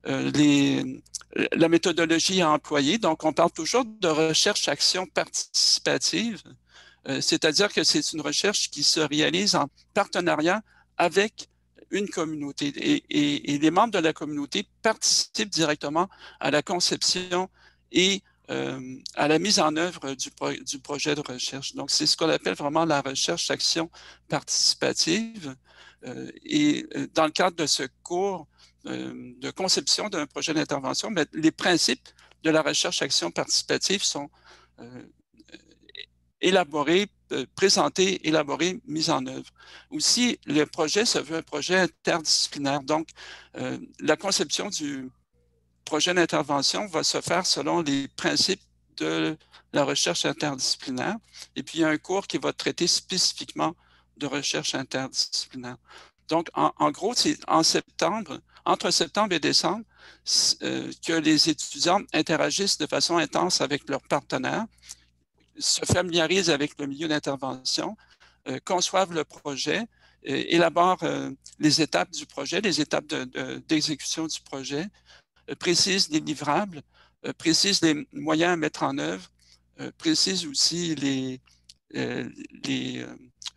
la méthodologie à employer. Donc, on parle toujours de recherche-action participative, c'est-à-dire que c'est une recherche qui se réalise en partenariat avec une communauté. Et les membres de la communauté participent directement à la conception et à la mise en œuvre du projet de recherche. Donc, c'est ce qu'on appelle vraiment la recherche-action participative. Et dans le cadre de ce cours de conception d'un projet d'intervention, mais les principes de la recherche-action participative sont élaborés, présentés, élaborés, mis en œuvre. Aussi, le projet se veut un projet interdisciplinaire. Donc, la conception du projet d'intervention va se faire selon les principes de la recherche interdisciplinaire. Et puis, il y a un cours qui va traiter spécifiquement de recherche interdisciplinaire. Donc, en gros, c'est entre septembre et décembre, que les étudiants interagissent de façon intense avec leurs partenaires, se familiarisent avec le milieu d'intervention, conçoivent le projet, élaborent les étapes du projet, les étapes d'exécution du projet, précisent les livrables, précisent les moyens à mettre en œuvre, précisent aussi les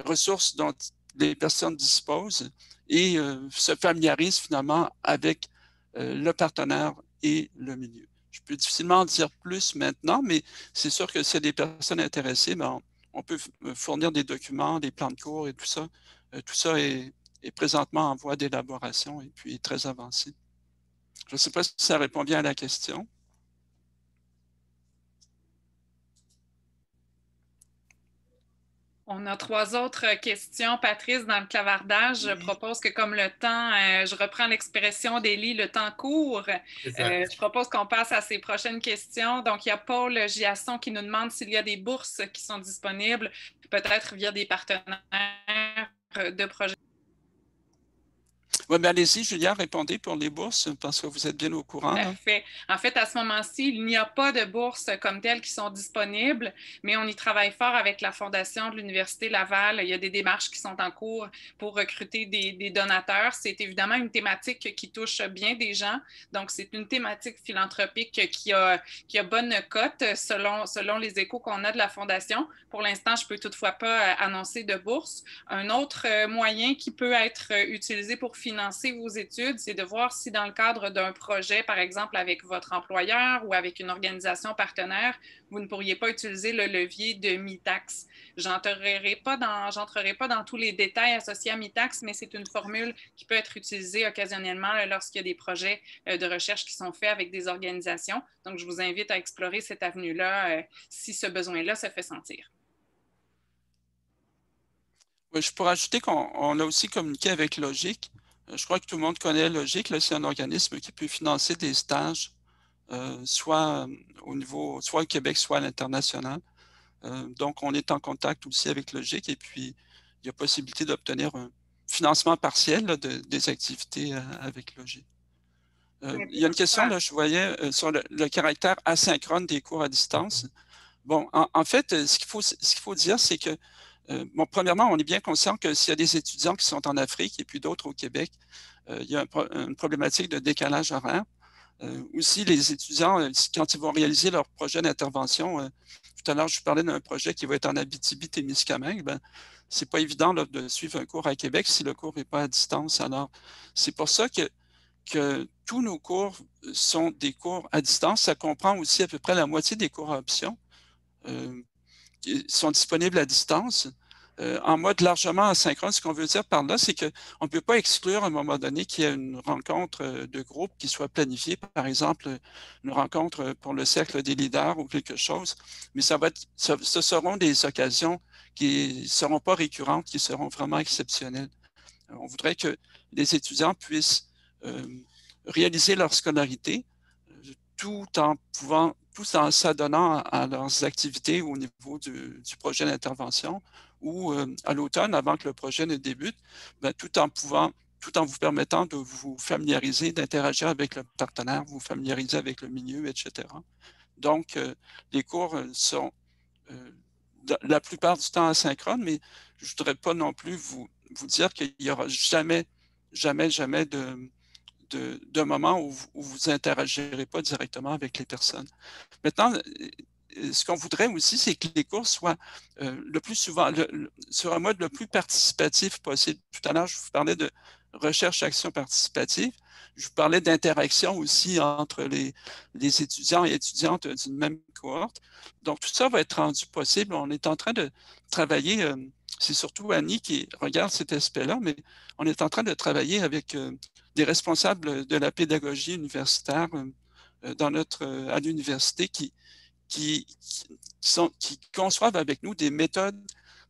ressources dont les personnes disposent et se familiarisent finalement avec le partenaire et le milieu. Je peux difficilement en dire plus maintenant, mais c'est sûr que s'il y a des personnes intéressées, ben, on peut fournir des documents, des plans de cours et tout ça. Tout ça est présentement en voie d'élaboration et puis très avancé. Je ne sais pas si ça répond bien à la question. On a 3 autres questions, Patrice, dans le clavardage. Je propose que comme le temps, je reprends l'expression d'Élie, le temps court. Je propose qu'on passe à ces prochaines questions. Donc, il y a Paul Giasson qui nous demande s'il y a des bourses qui sont disponibles, peut-être via des partenaires de projets. Oui, bien allez-y, Julia, répondez pour les bourses parce que vous êtes bien au courant. Parfait. En fait, à ce moment-ci, il n'y a pas de bourses comme telles qui sont disponibles, mais on y travaille fort avec la Fondation de l'Université Laval. Il y a des démarches qui sont en cours pour recruter des donateurs. C'est évidemment une thématique qui touche bien des gens. Donc, c'est une thématique philanthropique qui a bonne cote selon les échos qu'on a de la Fondation. Pour l'instant, je ne peux toutefois pas annoncer de bourse. Un autre moyen qui peut être utilisé pour financer vos études, c'est de voir si dans le cadre d'un projet, par exemple avec votre employeur ou avec une organisation partenaire, vous ne pourriez pas utiliser le levier de MITAX. Je n'entrerai pas dans tous les détails associés à MITAX, mais c'est une formule qui peut être utilisée occasionnellement lorsqu'il y a des projets de recherche qui sont faits avec des organisations. Donc, je vous invite à explorer cette avenue-là si ce besoin-là se fait sentir. Oui, je pourrais ajouter qu'on a aussi communiqué avec Logique. Je crois que tout le monde connaît Logique. C'est un organisme qui peut financer des stages, soit au Québec, soit à l'international. Donc, on est en contact aussi avec Logique et puis il y a possibilité d'obtenir un financement partiel des activités avec Logique. Il y a une question, là, je voyais, sur le caractère asynchrone des cours à distance. Bon, en fait, ce qu'il faut dire, c'est que bon, premièrement, on est bien conscient que s'il y a des étudiants qui sont en Afrique et puis d'autres au Québec, il y a une problématique de décalage horaire. Aussi, les étudiants, quand ils vont réaliser leur projet d'intervention, tout à l'heure, je vous parlais d'un projet qui va être en Abitibi-Témiscamingue, ben, c'est pas évident là, de suivre un cours à Québec si le cours n'est pas à distance. Alors, c'est pour ça que tous nos cours sont des cours à distance. Ça comprend aussi à peu près la moitié des cours à option. Qui sont disponibles à distance, en mode largement asynchrone. Ce qu'on veut dire par là, c'est qu'on ne peut pas exclure à un moment donné qu'il y ait une rencontre de groupe qui soit planifiée, par exemple, une rencontre pour le cercle des leaders ou quelque chose, mais ce seront des occasions qui ne seront pas récurrentes, qui seront vraiment exceptionnelles. On voudrait que les étudiants puissent réaliser leur scolarité tout en s'adonnant à leurs activités au niveau du projet d'intervention ou à l'automne, avant que le projet ne débute, ben, tout en vous permettant de vous familiariser, d'interagir avec le partenaire, vous familiariser avec le milieu, etc. Donc, les cours sont la plupart du temps asynchrones, mais je ne voudrais pas non plus vous dire qu'il n'y aura jamais de moment où vous interagirez pas directement avec les personnes. Maintenant, ce qu'on voudrait aussi, c'est que les cours soient le plus souvent sur un mode le plus participatif possible. Tout à l'heure, je vous parlais de recherche-action participative. Je vous parlais d'interaction aussi entre les étudiants et étudiantes d'une même cohorte. Donc, tout ça va être rendu possible. On est en train de travailler, c'est surtout Annie qui regarde cet aspect-là, mais on est en train de travailler avec des responsables de la pédagogie universitaire à l'université qui conçoivent avec nous des méthodes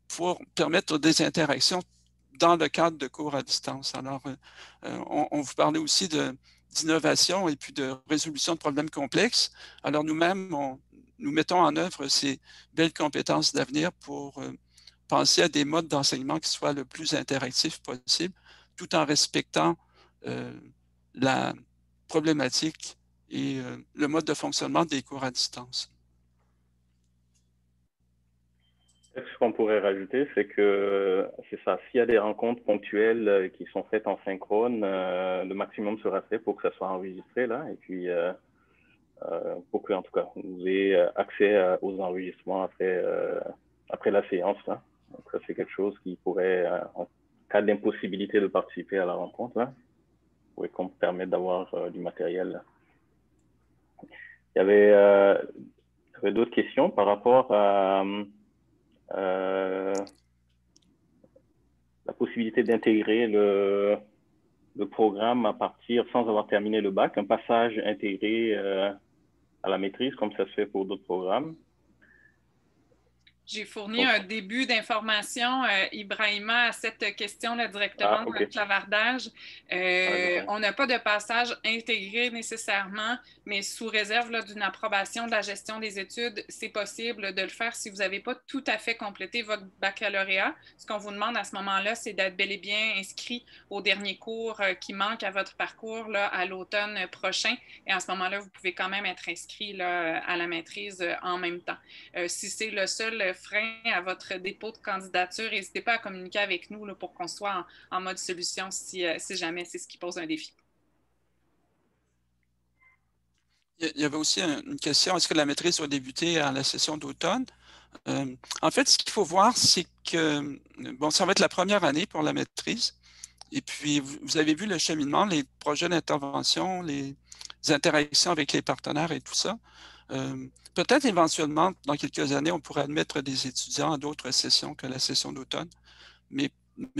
pour permettre des interactions dans le cadre de cours à distance. Alors, on vous parlait aussi d'innovation et puis de résolution de problèmes complexes. Alors, nous-mêmes, nous mettons en œuvre ces belles compétences d'avenir pour penser à des modes d'enseignement qui soient le plus interactifs possible, tout en respectant la problématique et le mode de fonctionnement des cours à distance. Ce qu'on pourrait rajouter, c'est que c'est ça, s'il y a des rencontres ponctuelles qui sont faites en synchrone, le maximum sera fait pour que ça soit enregistré là, et puis pour que en tout cas vous ayez accès aux enregistrements après la séance là. Donc ça c'est quelque chose qui pourrait, en cas d'impossibilité de participer à la rencontre là, pourrait permettre d'avoir du matériel là. Il y avait d'autres questions par rapport à la possibilité d'intégrer le programme à partir, sans avoir terminé le bac, un passage intégré à la maîtrise, comme ça se fait pour d'autres programmes. J'ai fourni un début d'information, Ibrahima, à cette question-là directement dans le clavardage. On n'a pas de passage intégré nécessairement, mais sous réserve d'une approbation de la gestion des études, c'est possible de le faire si vous n'avez pas tout à fait complété votre baccalauréat. Ce qu'on vous demande à ce moment-là, c'est d'être bel et bien inscrit au dernier cours qui manque à votre parcours là, à l'automne prochain. Et à ce moment-là, vous pouvez quand même être inscrit là, à la maîtrise en même temps. Si c'est le seul frein à votre dépôt de candidature, n'hésitez pas à communiquer avec nous là, pour qu'on soit en mode solution si jamais c'est ce qui pose un défi. Il y avait aussi une question, est-ce que la maîtrise doit débuter à la session d'automne? En fait, ce qu'il faut voir, c'est que bon, ça va être la première année pour la maîtrise. Et puis, vous avez vu le cheminement, les projets d'intervention, les interactions avec les partenaires et tout ça. Peut-être éventuellement, dans quelques années, on pourrait admettre des étudiants à d'autres sessions que la session d'automne. Mais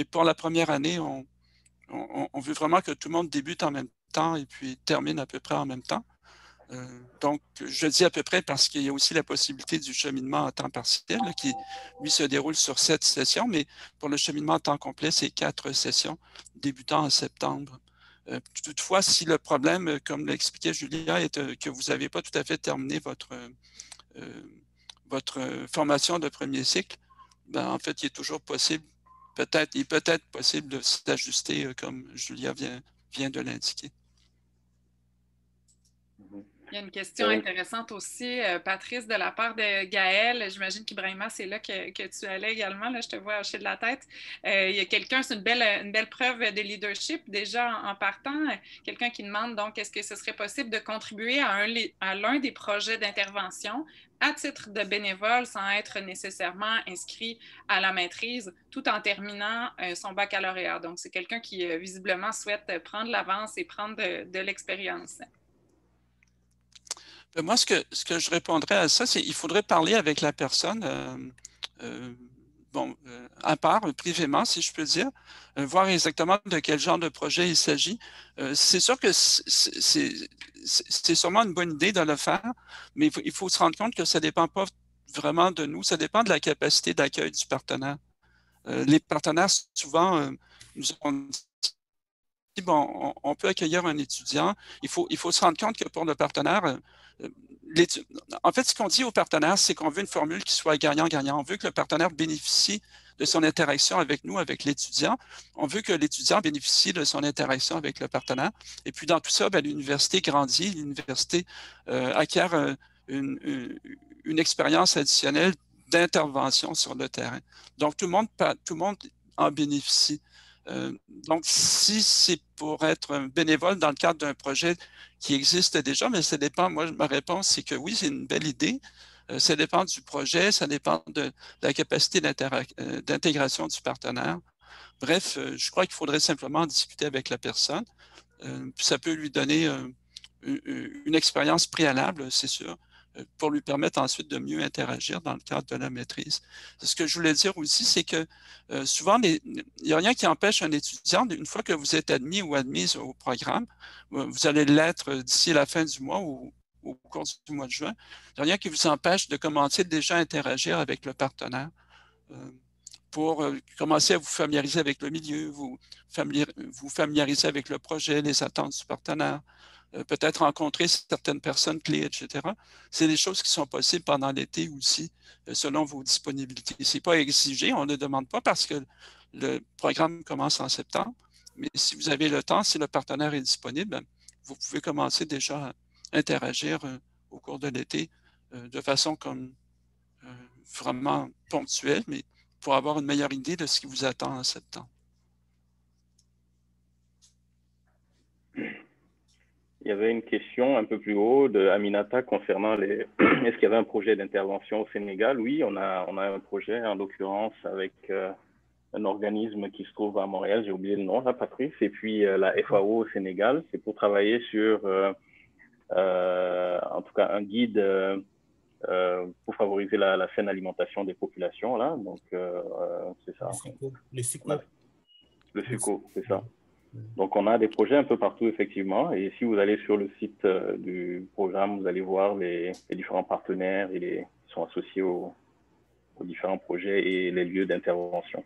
pour la première année, on veut vraiment que tout le monde débute en même temps et puis termine à peu près en même temps. Donc, je dis à peu près parce qu'il y a aussi la possibilité du cheminement à temps partiel là, qui, lui, se déroule sur 7 sessions, mais pour le cheminement à temps complet, c'est 4 sessions débutant en septembre. Toutefois, si le problème, comme l'expliquait Julia, est que vous n'avez pas tout à fait terminé votre formation de premier cycle, ben, en fait, il est toujours possible, il est peut-être possible de s'ajuster comme Julia vient de l'indiquer. Il y a une question intéressante aussi, Patrice, de la part de Gaël. J'imagine qu'Ibrahima, c'est là que tu allais également. Là, je te vois hocher de la tête. Il y a quelqu'un, c'est une belle preuve de leadership déjà en partant. Quelqu'un qui demande donc est-ce que ce serait possible de contribuer à l'un des projets d'intervention à titre de bénévole sans être nécessairement inscrit à la maîtrise tout en terminant son baccalauréat. Donc, c'est quelqu'un qui visiblement souhaite prendre l'avance et prendre de l'expérience. Moi, ce que je répondrais à ça, c'est qu'il faudrait parler avec la personne, à part, privément, si je peux dire, voir exactement de quel genre de projet il s'agit. C'est sûr que c'est sûrement une bonne idée de le faire, mais il faut se rendre compte que ça ne dépend pas vraiment de nous, ça dépend de la capacité d'accueil du partenaire. Les partenaires, souvent, nous ont dit, bon, on peut accueillir un étudiant. Il faut se rendre compte que pour le partenaire, en fait, ce qu'on dit aux partenaires, c'est qu'on veut une formule qui soit gagnant-gagnant. On veut que le partenaire bénéficie de son interaction avec nous, avec l'étudiant. On veut que l'étudiant bénéficie de son interaction avec le partenaire. Et puis, dans tout ça, l'université grandit, l'université acquiert une expérience additionnelle d'intervention sur le terrain. Donc, tout le monde en bénéficie. Donc, si c'est pour être un bénévole dans le cadre d'un projet qui existe déjà, mais ça dépend, moi, ma réponse, c'est que oui, c'est une belle idée. Ça dépend du projet, ça dépend de la capacité d'intégration du partenaire. Bref, je crois qu'il faudrait simplement discuter avec la personne. Puis ça peut lui donner une expérience préalable, c'est sûr, pour lui permettre ensuite de mieux interagir dans le cadre de la maîtrise. Ce que je voulais dire aussi, c'est que souvent, il n'y a rien qui empêche un étudiant, une fois que vous êtes admis ou admise au programme, vous allez l'être d'ici la fin du mois ou au cours du mois de juin, il n'y a rien qui vous empêche de commencer déjà à interagir avec le partenaire pour commencer à vous familiariser avec le milieu, vous familiariser avec le projet, les attentes du partenaire, peut-être rencontrer certaines personnes clés, etc. C'est des choses qui sont possibles pendant l'été aussi, selon vos disponibilités. Ce n'est pas exigé, on ne le demande pas parce que le programme commence en septembre, mais si vous avez le temps, si le partenaire est disponible, vous pouvez commencer déjà à interagir au cours de l'été de façon comme vraiment ponctuelle, mais pour avoir une meilleure idée de ce qui vous attend en septembre. Il y avait une question un peu plus haut de Aminata concernant est-ce qu'il y avait un projet d'intervention au Sénégal? Oui, on a un projet, en l'occurrence, avec un organisme qui se trouve à Montréal, j'ai oublié le nom, là, Patrice, et puis la FAO au Sénégal. C'est pour travailler sur, en tout cas, un guide pour favoriser la saine alimentation des populations, là. Donc, c'est ça. Le SICO. Le SICO, c'est ça. Donc, on a des projets un peu partout, effectivement. Et si vous allez sur le site du programme, vous allez voir les différents partenaires qui sont associés au aux différents projets et les lieux d'intervention.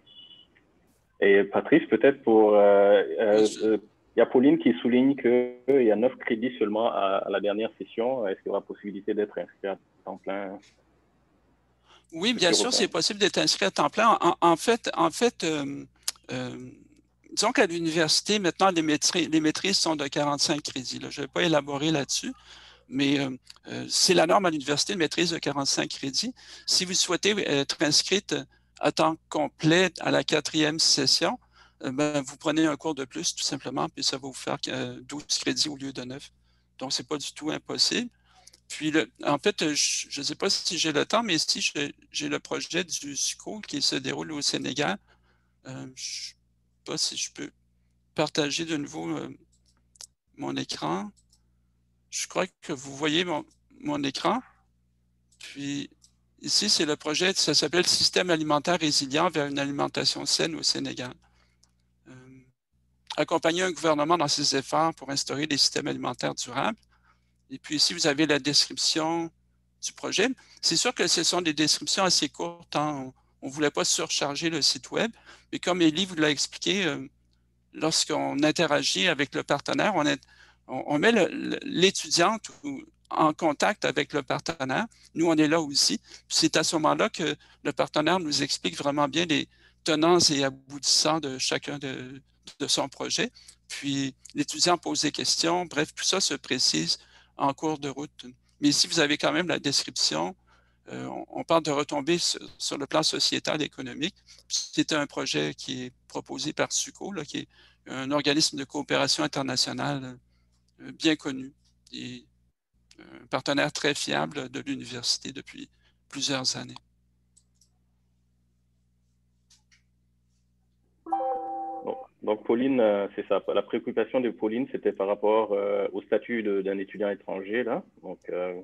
Et Patrice, peut-être il y a Pauline qui souligne qu'il y a 9 crédits seulement à la dernière session. Est-ce qu'il y aura possibilité d'être inscrit à temps plein? Oui, bien sûr, c'est possible d'être inscrit à temps plein. En fait, disons qu'à l'université, maintenant, les maîtrises sont de 45 crédits. Là. Je ne vais pas élaborer là-dessus, mais c'est la norme à l'université, une maîtrise de 45 crédits. Si vous souhaitez être inscrite à temps complet à la 4e session, vous prenez un cours de plus, tout simplement, puis ça va vous faire 12 crédits au lieu de 9. Donc, ce n'est pas du tout impossible. Puis, en fait, je ne sais pas si j'ai le temps, mais ici, j'ai le projet du SUCO qui se déroule au Sénégal. Je ne sais pas si je peux partager de nouveau mon écran. Je crois que vous voyez mon écran. Puis, ici, c'est le projet, ça s'appelle Système alimentaire résilient vers une alimentation saine au Sénégal. Accompagner un gouvernement dans ses efforts pour instaurer des systèmes alimentaires durables. Et puis ici, vous avez la description du projet. C'est sûr que ce sont des descriptions assez courtes. Hein. On ne voulait pas surcharger le site web. Mais comme Élie vous l'a expliqué, lorsqu'on interagit avec le partenaire, on met l'étudiante en contact avec le partenaire. Nous, on est là aussi. C'est à ce moment-là que le partenaire nous explique vraiment bien les tenants et aboutissants de chacun de son projet. Puis, l'étudiant pose des questions. Bref, tout ça se précise en cours de route. Mais ici, vous avez quand même la description. On parle de retombées sur le plan sociétal et économique. C'est un projet qui est proposé par SUCO, là, qui est un organisme de coopération internationale bien connu et un partenaire très fiable de l'université depuis plusieurs années. Donc, Pauline, c'est ça. La préoccupation de Pauline, c'était par rapport au statut d'un étudiant étranger, là. Donc,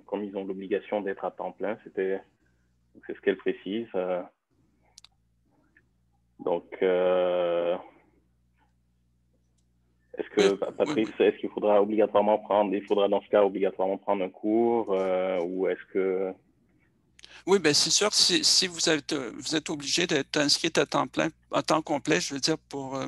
comme ils ont l'obligation d'être à temps plein, c'est ce qu'elle précise. Donc, est-ce que, Patrice, est-ce qu'il faudra dans ce cas obligatoirement prendre un cours ou est-ce que... Oui, bien, c'est sûr, si vous êtes obligé d'être inscrit à temps plein, à temps complet, je veux dire, pour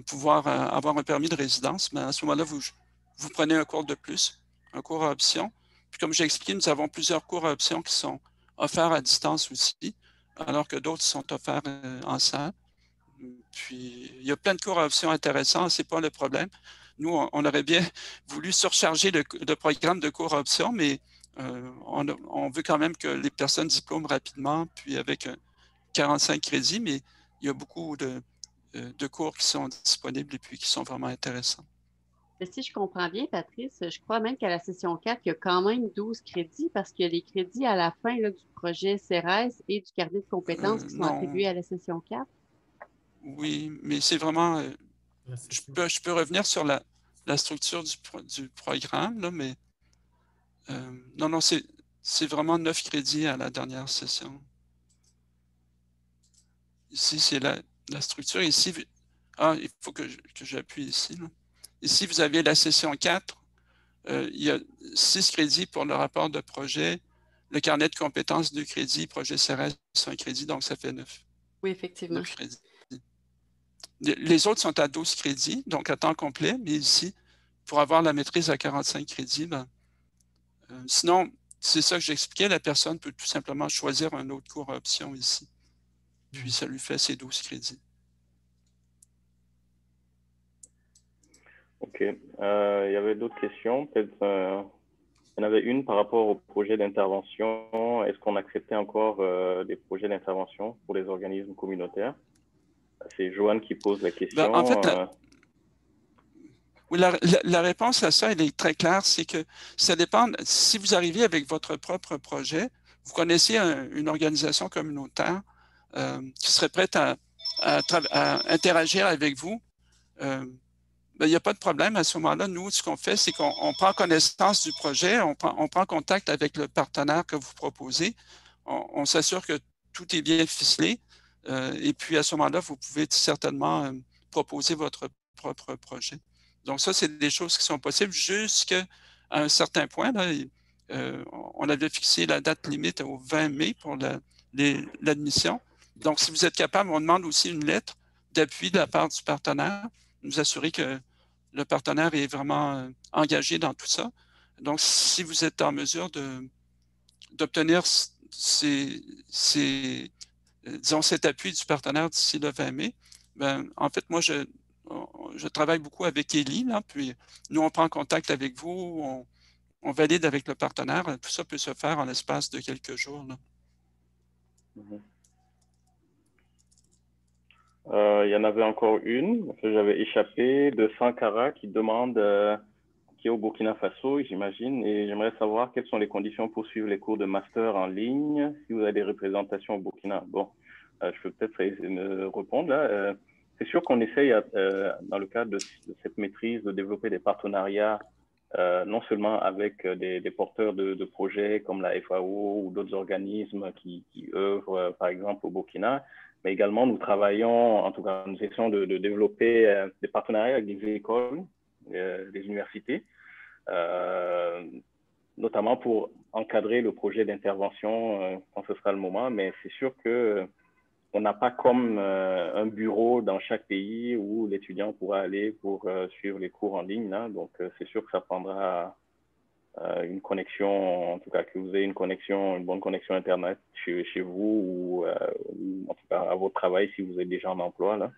pouvoir avoir un permis de résidence, mais à ce moment-là, vous prenez un cours de plus, un cours à option. Puis comme j'ai expliqué, nous avons plusieurs cours à option qui sont offerts à distance aussi, alors que d'autres sont offerts en salle. Puis il y a plein de cours à option intéressants, ce n'est pas le problème. Nous, on aurait bien voulu surcharger le programme de cours à option, mais on veut quand même que les personnes diplôment rapidement, puis avec 45 crédits, mais il y a beaucoup de cours qui sont disponibles et puis qui sont vraiment intéressants. Mais si je comprends bien, Patrice, je crois même qu'à la session 4, il y a quand même 12 crédits parce qu'il y a les crédits à la fin là, du projet CERES et du carnet de compétences qui sont attribués à la session 4. Oui, mais c'est vraiment... je peux revenir sur la structure du programme, là, mais non, c'est vraiment 9 crédits à la dernière session. Ici, c'est la structure. Ici, il faut que j'appuie ici. Là. Ici, vous avez la session 4. Il y a 6 crédits pour le rapport de projet. Le carnet de compétences, 2 crédits. Projet CRS, 1 crédit, donc ça fait 9. Oui, effectivement. 9 crédits. Les autres sont à 12 crédits, donc à temps complet. Mais ici, pour avoir la maîtrise à 45 crédits, sinon, c'est ça que j'expliquais, la personne peut tout simplement choisir un autre cours à option ici. Puis ça lui fait ses 12 crédits. OK. Il y avait d'autres questions. Peut-être, il y en avait une par rapport au projet d'intervention. Est-ce qu'on acceptait encore des projets d'intervention pour les organismes communautaires? C'est Joanne qui pose la question. En fait, oui, la réponse à ça, elle est très claire. C'est que ça dépend. Si vous arrivez avec votre propre projet, vous connaissez une organisation communautaire qui serait prête à interagir avec vous, il n'y a pas de problème à ce moment-là. Nous, ce qu'on fait, c'est qu'on prend connaissance du projet, on prend contact avec le partenaire que vous proposez, on s'assure que tout est bien ficelé, et puis à ce moment-là, vous pouvez certainement proposer votre propre projet. Donc ça, c'est des choses qui sont possibles jusqu'à un certain point. Là, on avait fixé la date limite au 20 mai pour l'admission. Donc, si vous êtes capable, on demande aussi une lettre d'appui de la part du partenaire, nous assurer que le partenaire est vraiment engagé dans tout ça. Donc, si vous êtes en mesure d'obtenir disons, cet appui du partenaire d'ici le 20 mai, ben, en fait, moi, je travaille beaucoup avec Élie, là, puis nous, on prend contact avec vous, on valide avec le partenaire. Tout ça peut se faire en l'espace de quelques jours, là. Il y en avait encore une que j'avais échappé de Sankara qui demande, qui est au Burkina Faso, j'imagine, et j'aimerais savoir quelles sont les conditions pour suivre les cours de master en ligne, si vous avez des représentations au Burkina. Bon, je peux peut-être essayer de me répondre là. C'est sûr qu'on essaye, dans le cadre de cette maîtrise, de développer des partenariats, non seulement avec des porteurs de projets comme la FAO ou d'autres organismes qui œuvrent, par exemple, au Burkina, mais également nous travaillons, en tout cas, nous essayons de développer des partenariats avec des écoles, des universités, notamment pour encadrer le projet d'intervention quand ce sera le moment. Mais c'est sûr qu'on n'a pas comme un bureau dans chaque pays où l'étudiant pourra aller pour suivre les cours en ligne, là. Donc, c'est sûr que ça prendra une connexion, en tout cas que vous ayez une bonne connexion Internet chez vous ou en tout cas à votre travail si vous êtes déjà en emploi, là.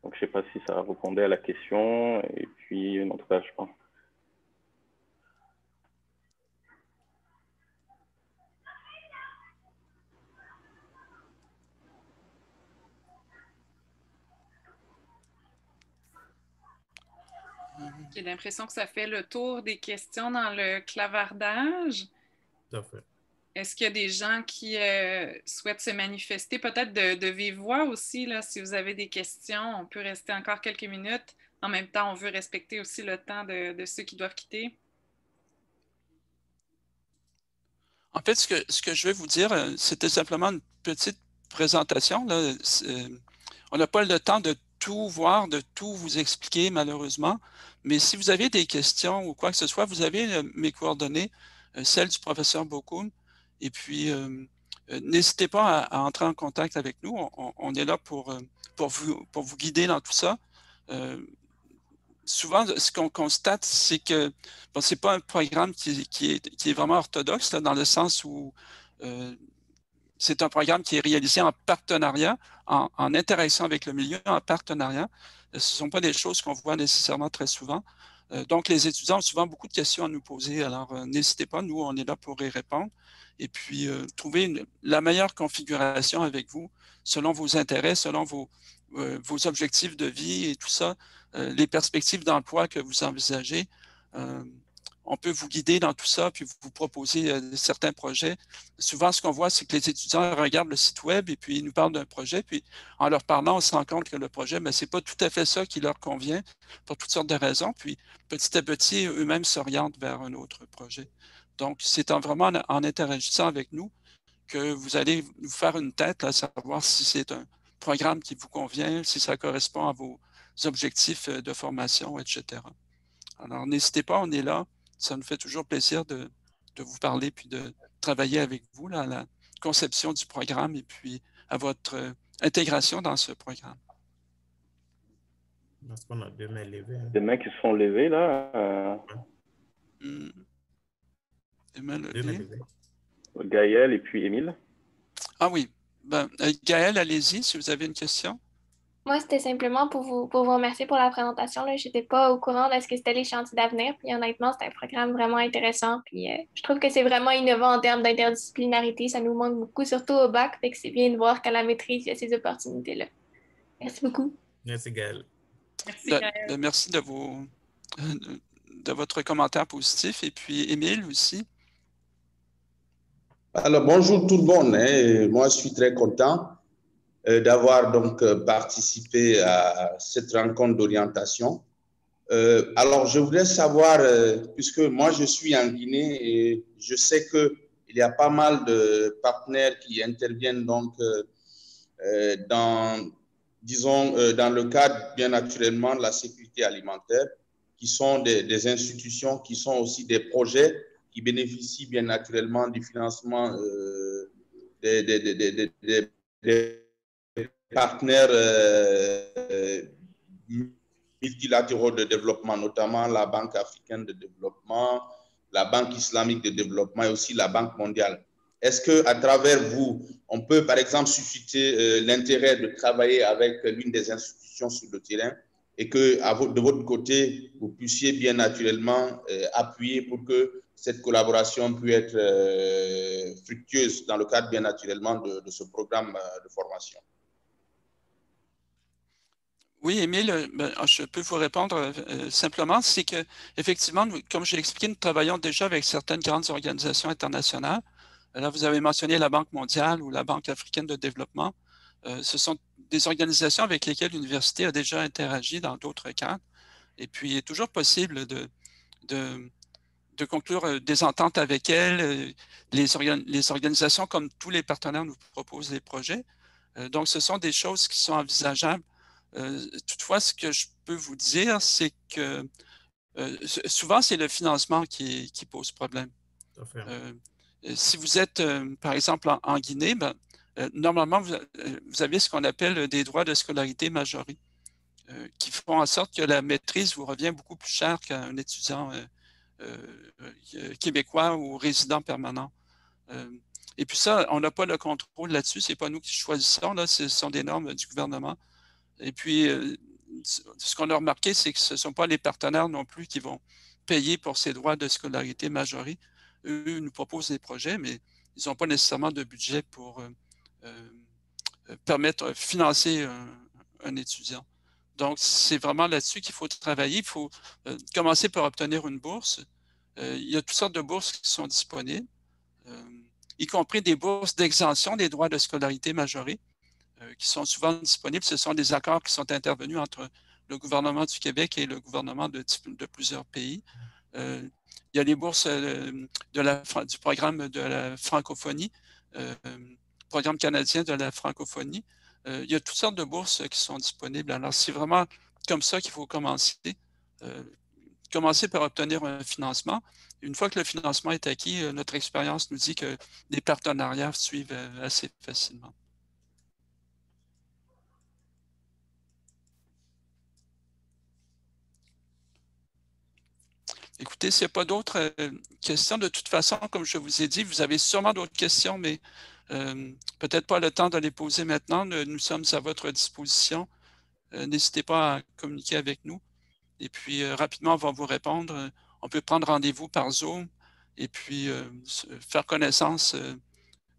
Donc, je ne sais pas si ça répondait à la question. Et puis, en tout cas, je pense. J'ai l'impression que ça fait le tour des questions dans le clavardage. Tout à fait. Est-ce qu'il y a des gens qui souhaitent se manifester, peut-être de vive voix aussi, là, si vous avez des questions, on peut rester encore quelques minutes. En même temps, on veut respecter aussi le temps de ceux qui doivent quitter. En fait, ce que je vais vous dire, c'était simplement une petite présentation, là. On n'a pas le temps de tout voir, de tout vous expliquer, malheureusement. Mais si vous avez des questions ou quoi que ce soit, vous avez mes coordonnées, celles du professeur Bokoum. Et puis, n'hésitez pas à entrer en contact avec nous. On est là pour vous guider dans tout ça. Souvent, ce qu'on constate, c'est que bon, ce n'est pas un programme qui est vraiment orthodoxe, là, dans le sens où c'est un programme qui est réalisé en partenariat, en interaction avec le milieu, en partenariat. Ce ne sont pas des choses qu'on voit nécessairement très souvent. Donc, les étudiants ont souvent beaucoup de questions à nous poser. Alors, n'hésitez pas, nous, on est là pour y répondre. Et puis, trouver la meilleure configuration avec vous, selon vos intérêts, selon vos objectifs de vie et tout ça, les perspectives d'emploi que vous envisagez. On peut vous guider dans tout ça, puis vous proposer certains projets. Souvent, ce qu'on voit, c'est que les étudiants regardent le site web et puis ils nous parlent d'un projet, puis en leur parlant, on se rend compte que le projet, ce n'est pas tout à fait ça qui leur convient pour toutes sortes de raisons. Puis petit à petit, eux-mêmes s'orientent vers un autre projet. Donc, c'est vraiment en interagissant avec nous que vous allez nous faire une tête à savoir si c'est un programme qui vous convient, si ça correspond à vos objectifs de formation, etc. Alors, n'hésitez pas, on est là. Ça nous fait toujours plaisir de vous parler puis de travailler avec vous là, à la conception du programme et puis à votre intégration dans ce programme. Parce qu'on a deux mains levées. Des mains qui se sont levées, là. Des mains levées. Gaël et puis Émile. Ah oui. Ben, Gaël, allez-y si vous avez une question. Moi, c'était simplement pour vous remercier pour la présentation. Je n'étais pas au courant de ce que c'était les chantiers d'avenir. Puis honnêtement, c'est un programme vraiment intéressant. Puis je trouve que c'est vraiment innovant en termes d'interdisciplinarité. Ça nous manque beaucoup, surtout au bac. Fait que c'est bien de voir qu'à la maîtrise, il y a ces opportunités-là. Merci beaucoup. Merci, Gaël. Merci, Gaël. Merci de votre commentaire positif. Et puis, Émile aussi. Alors, bonjour tout le monde. Moi, je suis très content d'avoir donc participé à cette rencontre d'orientation. Alors, je voudrais savoir, puisque moi, je suis en Guinée et je sais qu'il y a pas mal de partenaires qui interviennent donc dans le cadre, bien naturellement, de la sécurité alimentaire, qui sont des institutions, qui sont aussi des projets qui bénéficient bien naturellement du financement des partenaires multilatéraux de développement, notamment la Banque africaine de développement, la Banque islamique de développement et aussi la Banque mondiale. Est-ce qu'à travers vous, on peut par exemple susciter l'intérêt de travailler avec l'une des institutions sur le terrain et que de votre côté, vous puissiez bien naturellement appuyer pour que cette collaboration puisse être fructueuse dans le cadre bien naturellement de ce programme de formation? Oui, Émile, je peux vous répondre simplement. C'est que, effectivement, comme j'ai expliqué, nous travaillons déjà avec certaines grandes organisations internationales. Là, vous avez mentionné la Banque mondiale ou la Banque africaine de développement. Ce sont des organisations avec lesquelles l'université a déjà interagi dans d'autres cadres. Et puis, il est toujours possible de conclure des ententes avec elles. Les organisations, comme tous les partenaires, nous proposent des projets. Donc, ce sont des choses qui sont envisageables. Toutefois, ce que je peux vous dire, c'est que souvent, c'est le financement qui pose problème. Si vous êtes, par exemple, en Guinée, normalement, vous avez ce qu'on appelle des droits de scolarité majorés, qui font en sorte que la maîtrise vous revient beaucoup plus cher qu'un étudiant québécois ou résident permanent. Et puis ça, on n'a pas le contrôle là-dessus, ce n'est pas nous qui choisissons, là, ce sont des normes du gouvernement. Et puis, ce qu'on a remarqué, c'est que ce ne sont pas les partenaires non plus qui vont payer pour ces droits de scolarité majorés. Eux nous proposent des projets, mais ils n'ont pas nécessairement de budget pour permettre de financer un étudiant. Donc, c'est vraiment là-dessus qu'il faut travailler. Il faut commencer par obtenir une bourse. Il y a toutes sortes de bourses qui sont disponibles, y compris des bourses d'exemption des droits de scolarité majorés, qui sont souvent disponibles. Ce sont des accords qui sont intervenus entre le gouvernement du Québec et le gouvernement de plusieurs pays. Il y a les bourses du programme de la francophonie, programme canadien de la francophonie. Il y a toutes sortes de bourses qui sont disponibles. Alors, c'est vraiment comme ça qu'il faut commencer. Commencer par obtenir un financement. Une fois que le financement est acquis, notre expérience nous dit que les partenariats suivent assez facilement. Écoutez, s'il n'y a pas d'autres questions, de toute façon, comme je vous ai dit, vous avez sûrement d'autres questions, mais peut-être pas le temps de les poser maintenant. Nous sommes à votre disposition. N'hésitez pas à communiquer avec nous. Et puis, rapidement, on va vous répondre. On peut prendre rendez-vous par Zoom et puis faire connaissance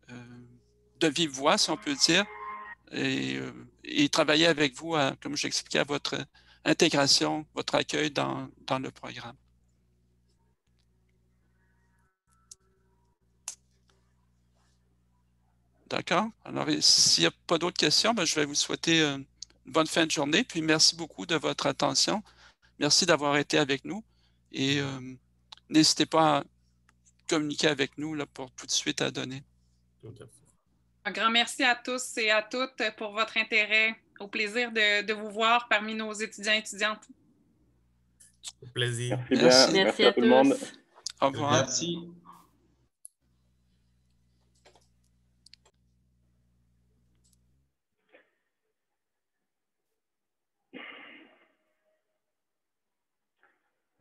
de vive voix, si on peut dire, et travailler avec vous, comme j'expliquais, à votre intégration, votre accueil dans le programme. D'accord? Alors, s'il n'y a pas d'autres questions, je vais vous souhaiter une bonne fin de journée. Puis, merci beaucoup de votre attention. Merci d'avoir été avec nous. Et n'hésitez pas à communiquer avec nous là, pour tout de suite à donner. Un grand merci à tous et à toutes pour votre intérêt. Au plaisir de vous voir parmi nos étudiants et étudiantes. Au plaisir. Merci bien. Merci à tout le monde. Au revoir. Merci.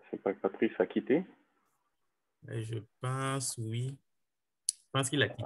C'est pas que Patrice a quitté. Je pense, oui. Je pense qu'il a quitté.